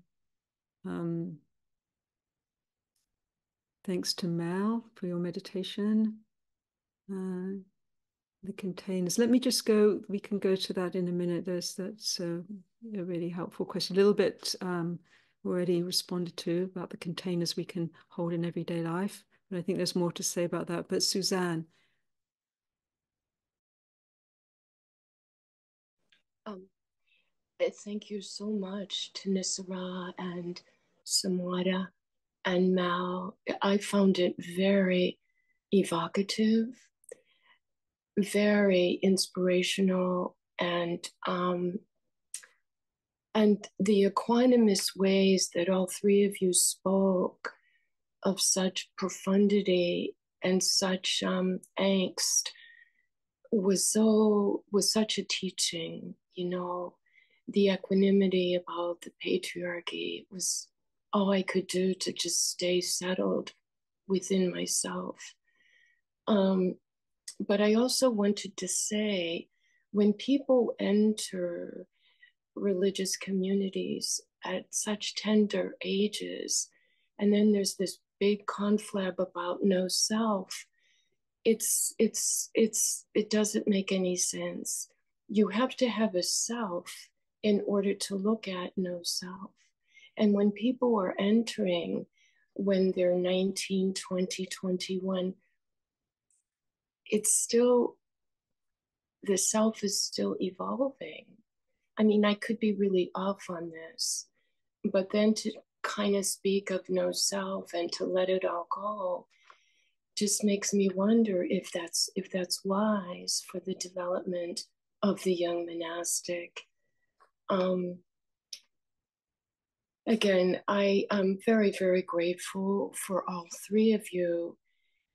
Thanks to Mel for your meditation. The containers. Let me just go. We can go to that in a minute. That's a really helpful question. A little bit already responded to about the containers we can hold in everyday life, but I think there's more to say about that. But Suzanne. Thank you so much, Thanissara and Sumedha and Mel. I found it very evocative, very inspirational, and the equanimous ways that all three of you spoke of such profundity and such angst was such a teaching. You know, the equanimity about the patriarchy was all I could do to just stay settled within myself. But I also wanted to say, when people enter religious communities at such tender ages, and then there's this big conflab about no self, it doesn't make any sense. You have to have a self in order to look at no self. And when people are entering, when they're 19, 20, 21, it's still, the self is still evolving. I mean, I could be really off on this, but then to kind of speak of no self and to let it all go, just makes me wonder if that's wise for the development of the young monastic. Again, I am very, very grateful for all three of you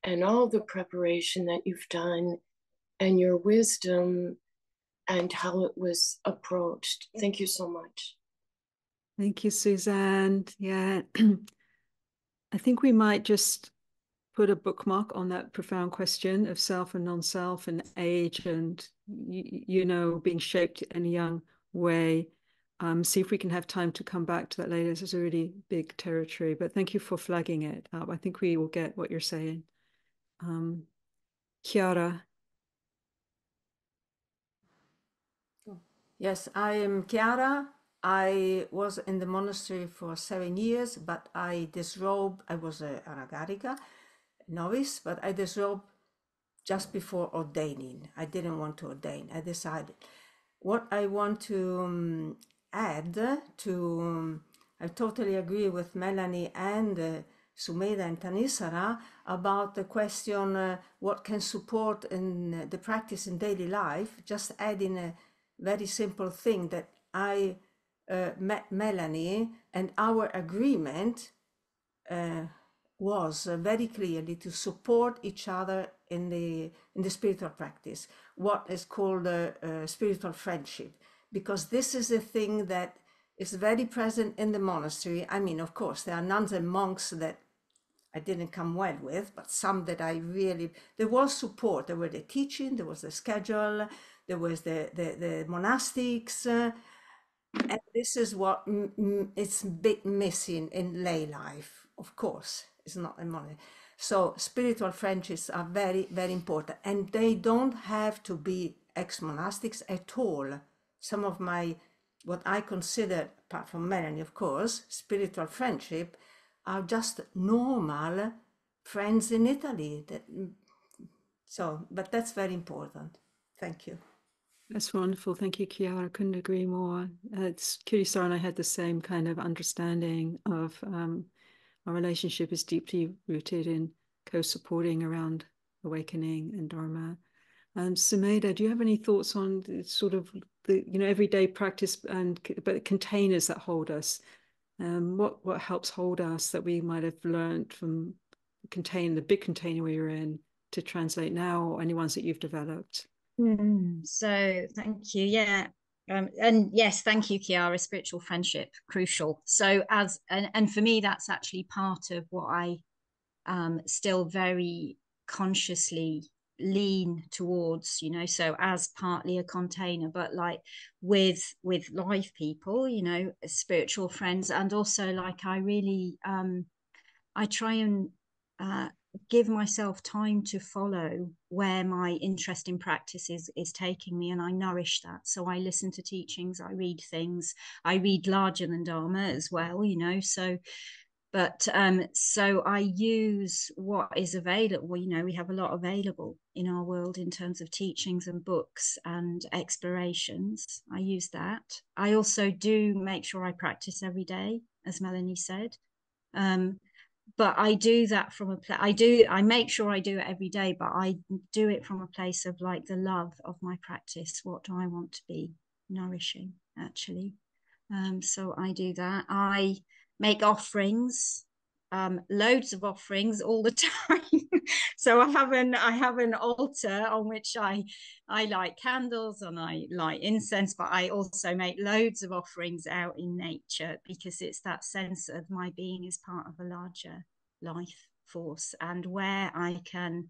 and all the preparation that you've done and your wisdom and how it was approached. Thank you so much. Thank you, Suzanne. Yeah, I think we might just put a bookmark on that profound question of self and non-self and age and, you know, being shaped in a young way. See if we can have time to come back to that later. This is a really big territory, but thank you for flagging it up. I think we will get what you're saying. Chiara. Yes, I am Chiara. I was in the monastery for 7 years, but I disrobed. I was a Anagarika novice, but I disrobed just before ordaining. I didn't want to ordain. I decided what I want to add to. I totally agree with Melanie and Sumedha and Thanissara about the question what can support in the practice in daily life. Just adding a very simple thing that I met Melanie, and our agreement was very clearly to support each other in the spiritual practice, what is called spiritual friendship, because this is a thing that is very present in the monastery. I mean, of course, there are nuns and monks that I didn't come well with, but some that I really, there was support. There were the teaching, there was the schedule, there was the monastics, and this is what it's a bit missing in lay life, of course. It's not a money. So spiritual friendships are very, very important, and they don't have to be ex-monastics at all. Some of my, what I consider, apart from Melanie, of course, spiritual friendship, are just normal friends in Italy. But that's very important. Thank you. That's wonderful. Thank you, Chiara. I couldn't agree more. Thanissara and I had the same kind of understanding of our relationship is deeply rooted in co-supporting around awakening and Dharma. Sumedha, do you have any thoughts on sort of the everyday practice but containers that hold us? What helps hold us that we might have learned from the big container we were in to translate now, or any ones that you've developed? So thank you. Yeah. And yes, thank you, Chiara. Spiritual friendship, crucial. So and for me, that's actually part of what I still very consciously lean towards, so as partly a container, but like with live people, spiritual friends, and also like I really I try and give myself time to follow where my interest in practice is taking me, and I nourish that. So I listen to teachings, I read things, I read larger than Dharma as well, so I use what is available. We have a lot available in our world in terms of teachings and books and explorations. I use that. I also do make sure I practice every day, as Melanie said. But I do that from I make sure I do it every day, but I do it from a place of like the love of my practice. What do I want to be nourishing, actually? So I do that. I make offerings, loads of offerings all the time. So I have an altar on which I light candles and I light incense, but I also make loads of offerings out in nature, because it's that sense of my being is part of a larger life force, and where I can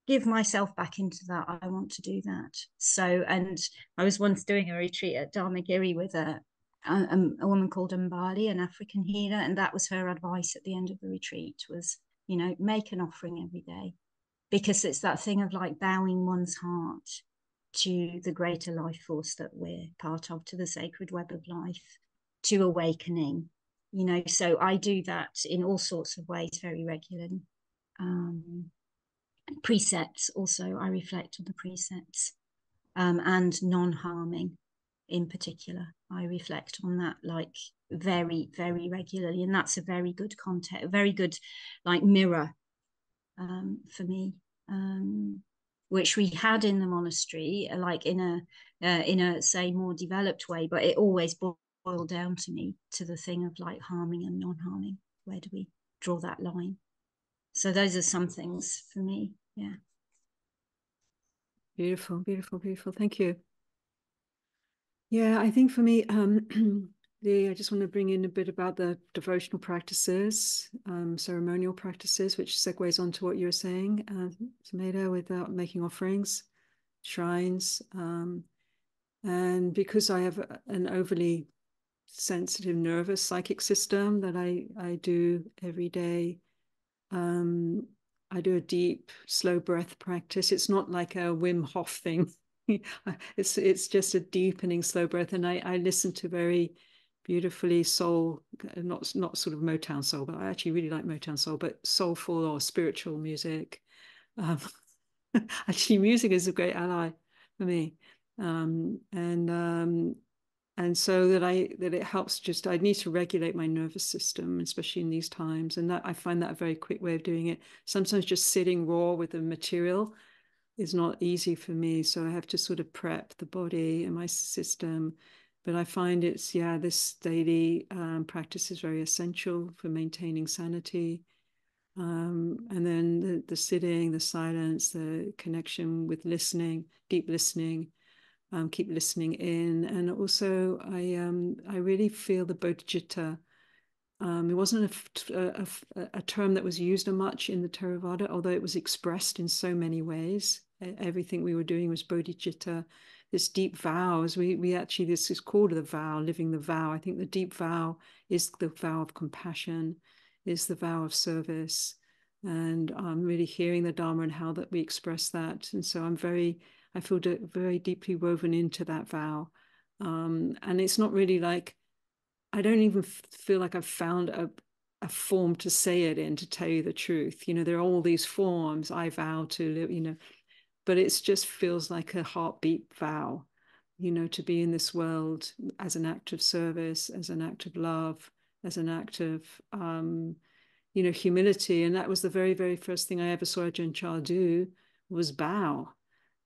give myself back into that, I want to do that. So, and I was once doing a retreat at Dharmagiri with a woman called Mbali, an African healer, and that was her advice at the end of the retreat was, make an offering every day, because it's that thing of like bowing one's heart to the greater life force that we're part of, to the sacred web of life, to awakening, so I do that in all sorts of ways very regularly. Precepts also, I reflect on the precepts, and non-harming in particular. I reflect on that like very, very regularly, and that's a very good context, a very good like mirror for me, which we had in the monastery, like in a say more developed way, but it always boiled down to me to the thing of like harming and non-harming. Where do we draw that line? So those are some things for me. Yeah. Beautiful, beautiful, beautiful. Thank you. Yeah, I think for me, I just want to bring in a bit about the devotional practices, ceremonial practices, which segues onto what you were saying, Sumedha, with making offerings, shrines. And because I have an overly sensitive nervous psychic system that I do every day, I do a deep, slow breath practice. It's not like a Wim Hof thing. It's just a deepening slow breath, and I listen to very beautifully soul, not sort of Motown soul, but I actually really like Motown soul, but soulful or spiritual music. Actually, music is a great ally for me, and so that it helps. Just I need to regulate my nervous system, especially in these times, and that I find that a very quick way of doing it. Sometimes just sitting raw with the material is not easy for me, so I have to sort of prep the body and my system. But I find this daily practice is very essential for maintaining sanity. And then the sitting, the silence, the connection with listening, deep listening, keep listening in. And also I really feel the bodhicitta. It wasn't a term that was used much in the Theravada, although it was expressed in so many ways. Everything we were doing was bodhicitta, this deep vows. We actually, this is called the vow, living the vow. I think the deep vow is the vow of compassion, is the vow of service. And really hearing the Dharma and how that we express that. And so I feel very deeply woven into that vow. And it's not really like, I don't even feel like I've found a form to say it in, to tell you the truth. There are all these forms, I vow to live, but it just feels like a heartbeat vow, to be in this world as an act of service, as an act of love, as an act of, humility. And that was the very, very first thing I ever saw Ajahn Chah do, was bow.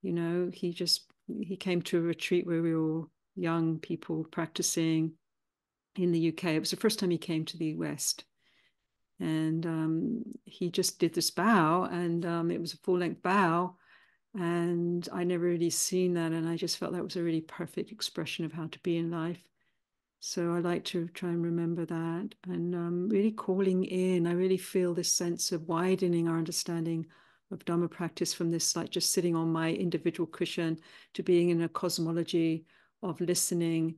He came to a retreat where we were all young people practicing in the UK. It was the first time he came to the West. And he just did this bow, and it was a full-length bow. And I never really seen that. And I just felt that was a really perfect expression of how to be in life. So I like to try and remember that, and really calling in. I really feel this sense of widening our understanding of Dharma practice from this, like just sitting on my individual cushion, to being in a cosmology of listening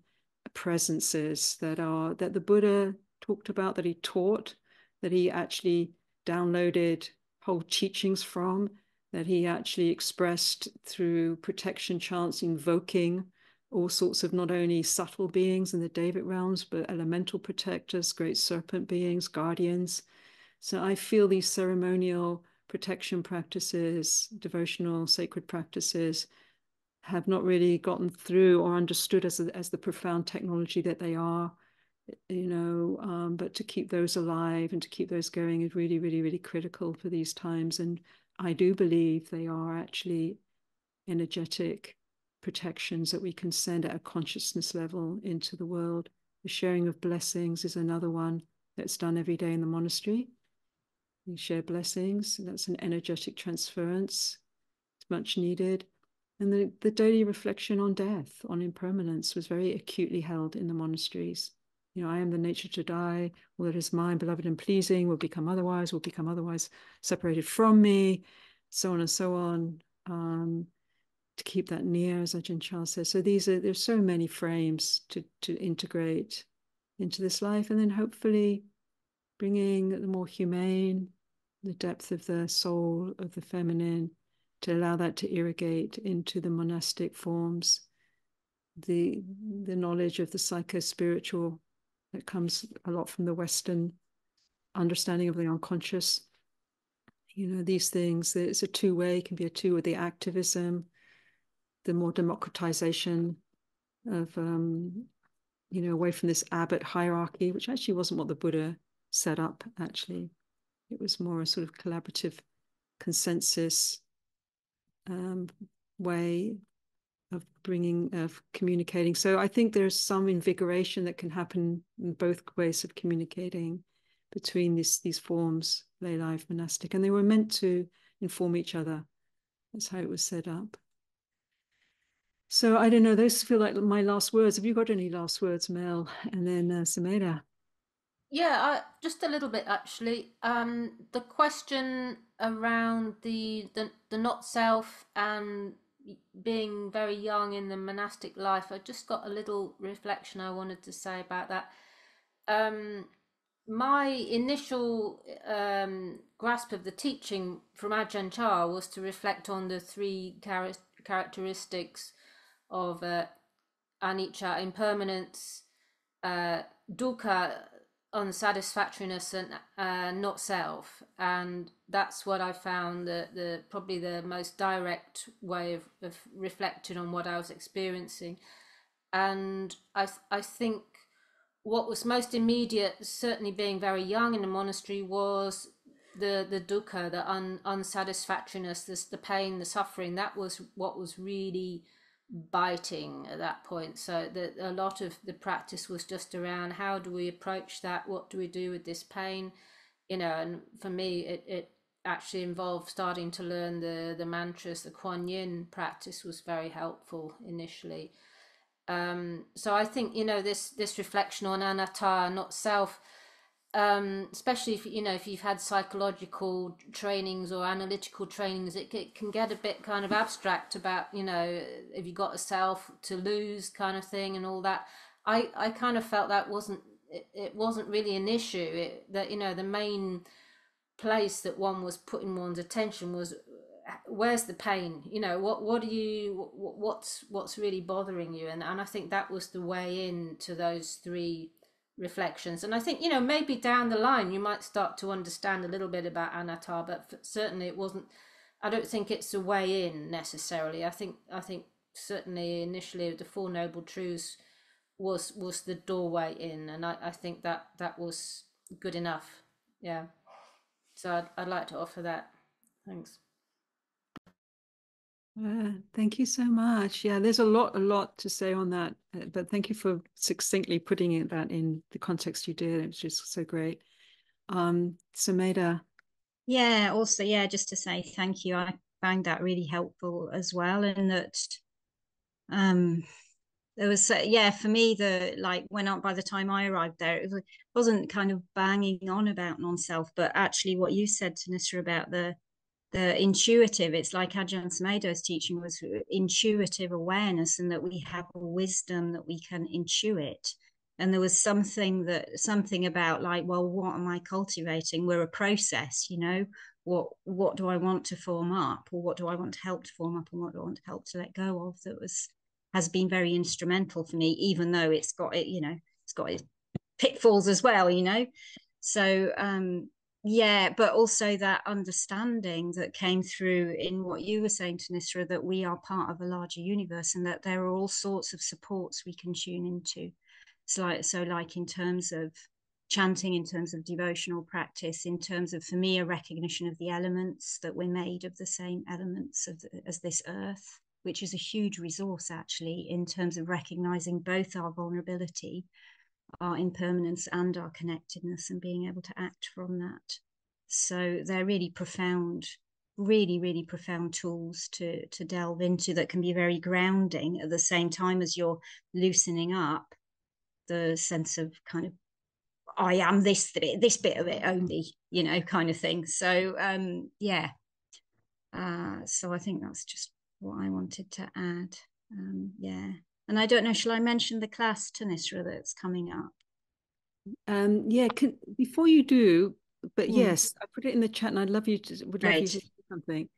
presences that the Buddha talked about, that he taught, that he actually downloaded whole teachings from, that he actually expressed through protection chants, invoking all sorts of not only subtle beings in the David realms, but elemental protectors, great serpent beings, guardians. So I feel these ceremonial protection practices, devotional, sacred practices, have not really gotten through or understood as the profound technology that they are, but to keep those alive and to keep those going is really, really, really critical for these times. And I do believe they are actually energetic protections that we can send at a consciousness level into the world. The sharing of blessings is another one that's done every day in the monastery. We share blessings, and that's an energetic transference. It's much needed. And the daily reflection on death, on impermanence, was very acutely held in the monasteries. I am the nature to die. All that is mine, beloved and pleasing, will become otherwise separated from me, so on and so on. To keep that near, as Ajahn Chah says. So there's so many frames to integrate into this life, and then hopefully bringing the more humane, the depth of the soul, of the feminine, to allow that to irrigate into the monastic forms, the knowledge of the psycho-spiritual that comes a lot from the Western understanding of the unconscious. These things, it's a two-way, it can be a two with the activism, the more democratization of, away from this abbot hierarchy, which actually wasn't what the Buddha set up, actually. It was more a sort of collaborative consensus way of communicating. So I think there's some invigoration that can happen in both ways of communicating between these forms, lay life, monastic, and they were meant to inform each other. That's how it was set up. So I don't know, those feel like my last words. Have you got any last words, Mel? And then Sumedha. Yeah, just a little bit actually. The question around the not self and being very young in the monastic life, I just got a little reflection I wanted to say about that. My initial grasp of the teaching from Ajahn Chah was to reflect on the three characteristics of anicca, impermanence, dukkha, unsatisfactoriness, and not self. And that's what I found the probably the most direct way of reflecting on what I was experiencing. And I think what was most immediate, certainly being very young in the monastery, was the dukkha, the unsatisfactoriness, the pain, the suffering. That was what was really biting at that point. So a lot of the practice was just around how do we approach that, what do we do with this pain, and for me it actually involved starting to learn the mantras. The Kuan Yin practice was very helpful initially. So I think this reflection on anatta, not self, especially if you've had psychological trainings or analytical trainings, it can get a bit kind of abstract about have you got a self to lose kind of thing and all that. I kind of felt that it wasn't really an issue. That the main place that one was putting one's attention was, where's the pain, what's really bothering you, and I think that was the way into those three reflections. And I think maybe down the line you might start to understand a little bit about anatta, but certainly I don't think it's a way in necessarily. I think certainly initially the Four Noble Truths was the doorway in, and I think that was good enough. Yeah, so I'd like to offer that. Thanks. Thank you so much. Yeah, there's a lot to say on that, but thank you for succinctly putting that in the context you did. It was just so great. Sumedha. Yeah, also, just to say thank you. I found that really helpful as well, and that there was for me, by the time I arrived there, it wasn't kind of banging on about non-self, but actually what you said, Thanissara, about the intuitive, it's like Ajahn Sumedha's teaching was intuitive awareness, and that we have a wisdom that we can intuit. And there was something about well, what am I cultivating? We're a process, what do I want to form up, or what do I want to help to form up, and what do I want to help to let go of, that has been very instrumental for me, even though it's got its pitfalls as well, so but also that understanding that came through in what you were saying, Thanissara, that we are part of a larger universe, and that there are all sorts of supports we can tune into. So like in terms of chanting, in terms of devotional practice, in terms of, for me, a recognition of the elements, that we're made of the same elements as this earth, which is a huge resource actually, in terms of recognizing both our vulnerability, our impermanence, and our connectedness, and being able to act from that. So they're really profound, really profound tools to delve into, that can be very grounding at the same time as you're loosening up the sense of kind of, I am this bit of it only, kind of thing. So so I think that's just what I wanted to add. And I don't know, shall I mention the class, Thanissara, that's coming up? Before you do, but yes, I put it in the chat, and I'd love you to say something.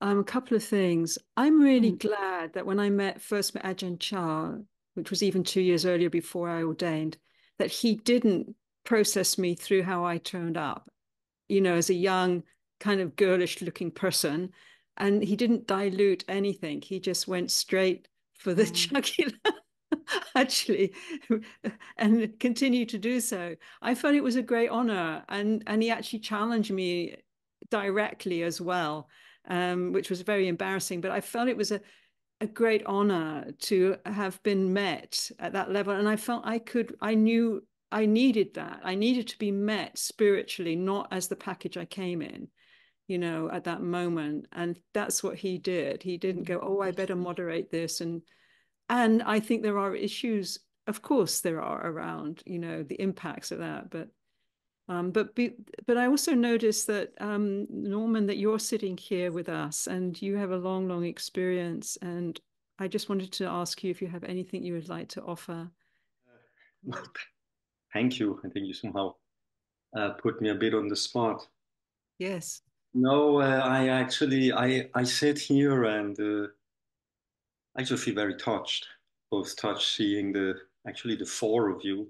A couple of things. I'm really glad that when I first met Ajahn Chah, which was even 2 years earlier before I ordained, that he didn't process me through how I turned up, as a young, kind of girlish looking person. And he didn't dilute anything. He just went straight for the jugular, actually, and continued to do so. I felt it was a great honor. And he actually challenged me directly as well, which was very embarrassing. But I felt it was a great honor to have been met at that level. And I felt I knew I needed that. I needed to be met spiritually, not as the package I came in, you know, at that moment. And that's what he did. He didn't go, oh, I better moderate this. And I think there are issues, of course there are, around, you know, the impacts of that. But I also noticed that, Norman, that you're sitting here with us and you have a long, long experience. And I just wanted to ask you if you have anything you would like to offer. Well, thank you. I think you somehow put me a bit on the spot. Yes. No, I sit here and I just feel very touched, both touched seeing the four of you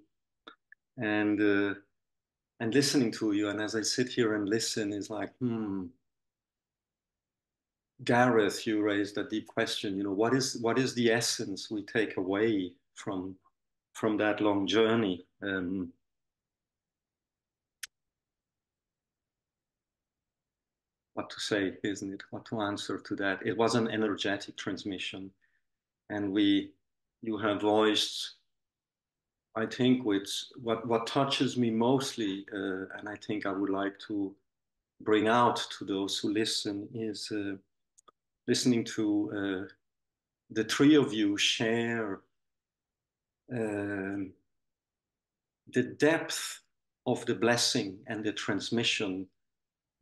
and listening to you. And as I sit here and listen, is like, Gareth, you raised a deep question. You know, what is the essence we take away from that long journey? What to say, isn't it? What to answer to that? It was an energetic transmission, and you have voiced, I think, which what touches me mostly, and I think I would like to bring out to those who listen, is listening to the three of you share the depth of the blessing and the transmission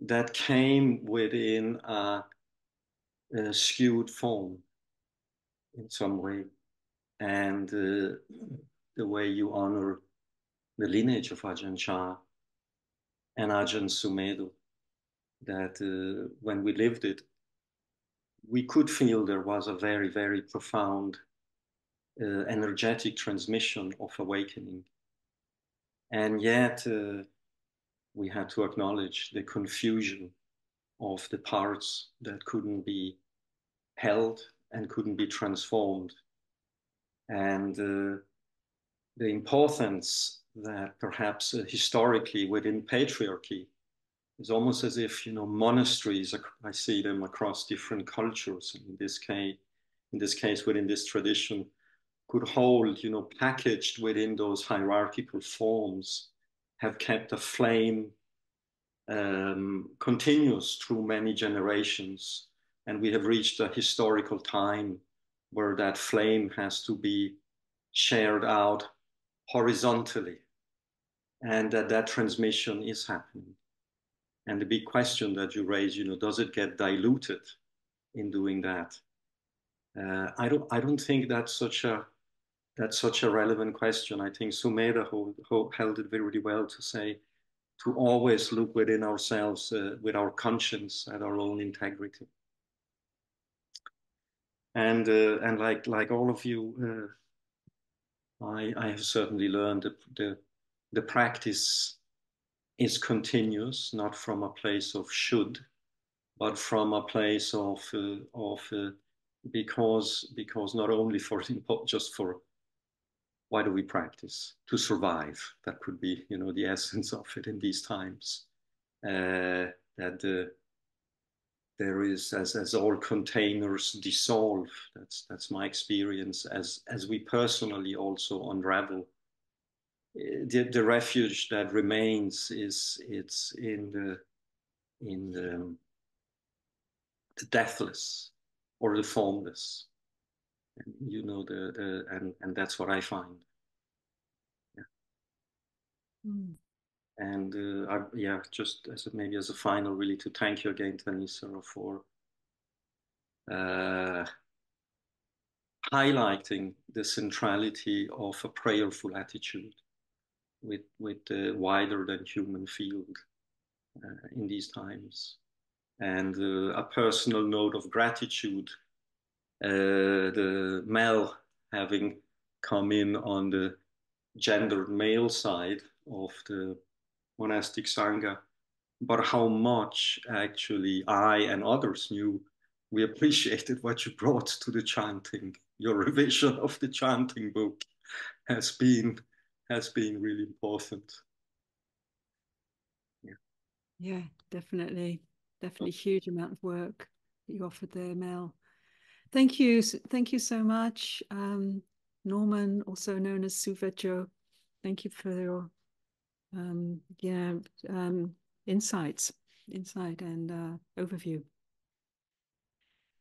that came within a skewed form in some way, and the way you honor the lineage of Ajahn Chah and Ajahn Sumedha, that when we lived it, we could feel there was a very, very profound energetic transmission of awakening. And yet we had to acknowledge the confusion of the parts that couldn't be held and couldn't be transformed. And the importance that perhaps historically within patriarchy is almost as if, you know, monasteries, I see them across different cultures. In this case, within this tradition, could hold, you know, packaged within those hierarchical forms, have kept a flame continuous through many generations. And we have reached a historical time where that flame has to be shared out horizontally, and that transmission is happening. And the big question that you raise, you know, does it get diluted in doing that? I don't think that's such a relevant question. I think Sumedha held it very well to say, to always look within ourselves with our conscience at our own integrity. And like all of you, I have certainly learned that the practice is continuous, not from a place of should, but from a place of because not only for just for why do we practice? To survive. That could be, you know, the essence of it in these times. That there is, as all containers dissolve, that's my experience, as we personally also unravel. The refuge that remains it's in the deathless or the formless. And, you know, and that's what I find. Yeah. And just maybe as a final, really to thank you again, Thanissara, for highlighting the centrality of a prayerful attitude with the wider than human field in these times. And a personal note of gratitude, the Mel having come in on the gendered male side of the monastic Sangha, but how much actually I and others knew we appreciated what you brought to the chanting. Your revision of the chanting book has been really important. Yeah, definitely. definitely huge amount of work that you offered there, Mel. Thank you so much, Norman, also known as Suvejjo. Thank you for your insight and overview.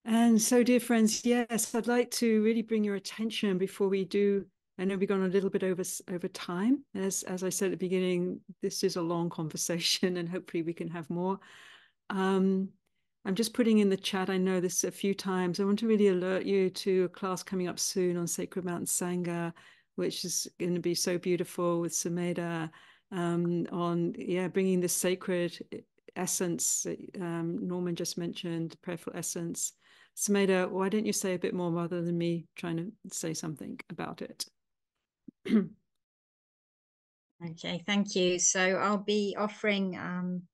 And so, dear friends, yes, I'd like to really bring your attention before we do. I know we've gone a little bit over time. As I said at the beginning, this is a long conversation, and hopefully we can have more. I'm just putting in the chat, I know this a few times. I want to really alert you to a class coming up soon on Sacred Mountain Sangha, which is going to be so beautiful with Sumedha, on bringing the sacred essence Norman just mentioned, prayerful essence. Sumedha, why don't you say a bit more rather than me trying to say something about it? Okay, thank you. So I'll be offering,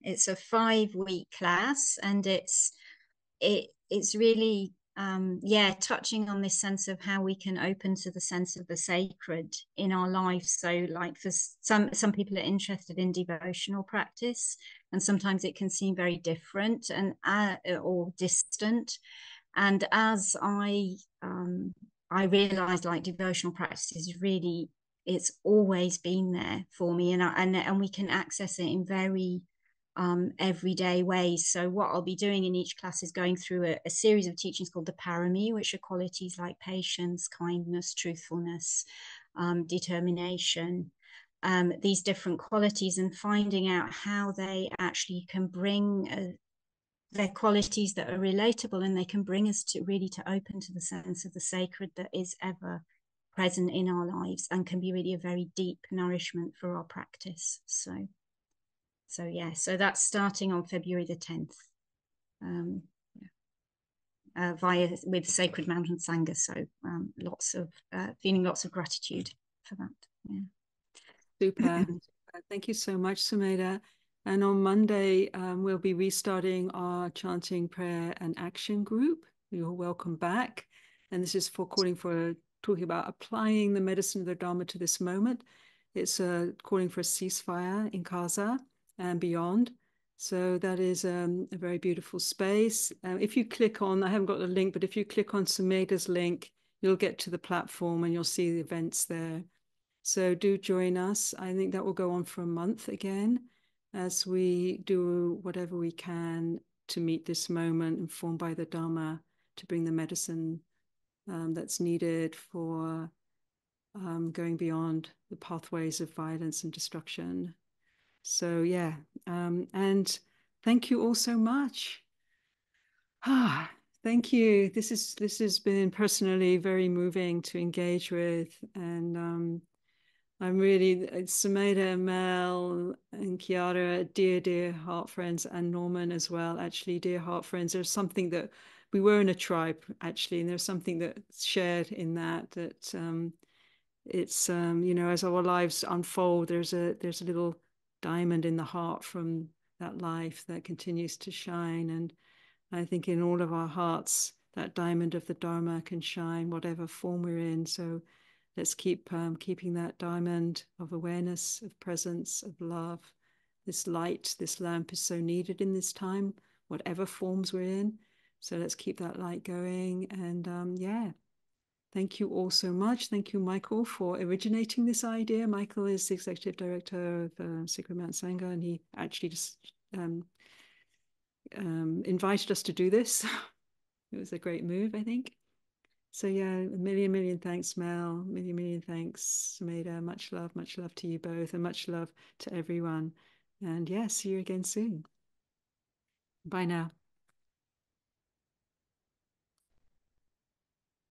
it's a 5-week class, and it's really, touching on this sense of how we can open to the sense of the sacred in our lives. So like for some people are interested in devotional practice, and sometimes it can seem very different and or distant. And as I realized, like, devotional practice is really, it's always been there for me, and we can access it in very everyday ways. So what I'll be doing in each class is going through a series of teachings called the parami, which are qualities like patience, kindness, truthfulness, determination, these different qualities, and finding out how they actually can bring they're qualities that are relatable, and they can bring us to open to the sense of the sacred that is ever present in our lives, and can be really a very deep nourishment for our practice. So that's starting on February the 10th, with Sacred Mountain Sangha. So feeling lots of gratitude for that. Yeah. Super. Thank you so much, Sumedha. And on Monday, we'll be restarting our chanting, prayer, and action group. You're welcome back. And this is talking about applying the medicine of the Dharma to this moment. It's calling for a ceasefire in Gaza and beyond. So that is a very beautiful space. If you click on, I haven't got the link, but if you click on Sumedha's link, you'll get to the platform and you'll see the events there. So do join us. I think that will go on for a month again, as we do whatever we can to meet this moment informed by the Dharma, to bring the medicine that's needed for going beyond the pathways of violence and destruction. So and thank you all so much. Thank you. This has been personally very moving to engage with, and I'm really, Sumedha, Mel, and Chiara, dear heart friends, and Norman as well, actually, dear heart friends. There's something that we were in a tribe, actually, and there's something that's shared in that it's, as our lives unfold, there's a little diamond in the heart from that life that continues to shine. And I think in all of our hearts, that diamond of the Dharma can shine, whatever form we're in. So let's keep keeping that diamond of awareness, of presence, of love. This light, this lamp is so needed in this time, whatever forms we're in. So let's keep that light going. And thank you all so much. Thank you, Michael, for originating this idea. Michael is the executive director of Sacred Mountain Sangha, and he actually just invited us to do this. It was a great move, I think. So yeah, a million thanks, Mel. Million thanks, Sumedha. Much love to you both, and much love to everyone. And see you again soon. Bye now.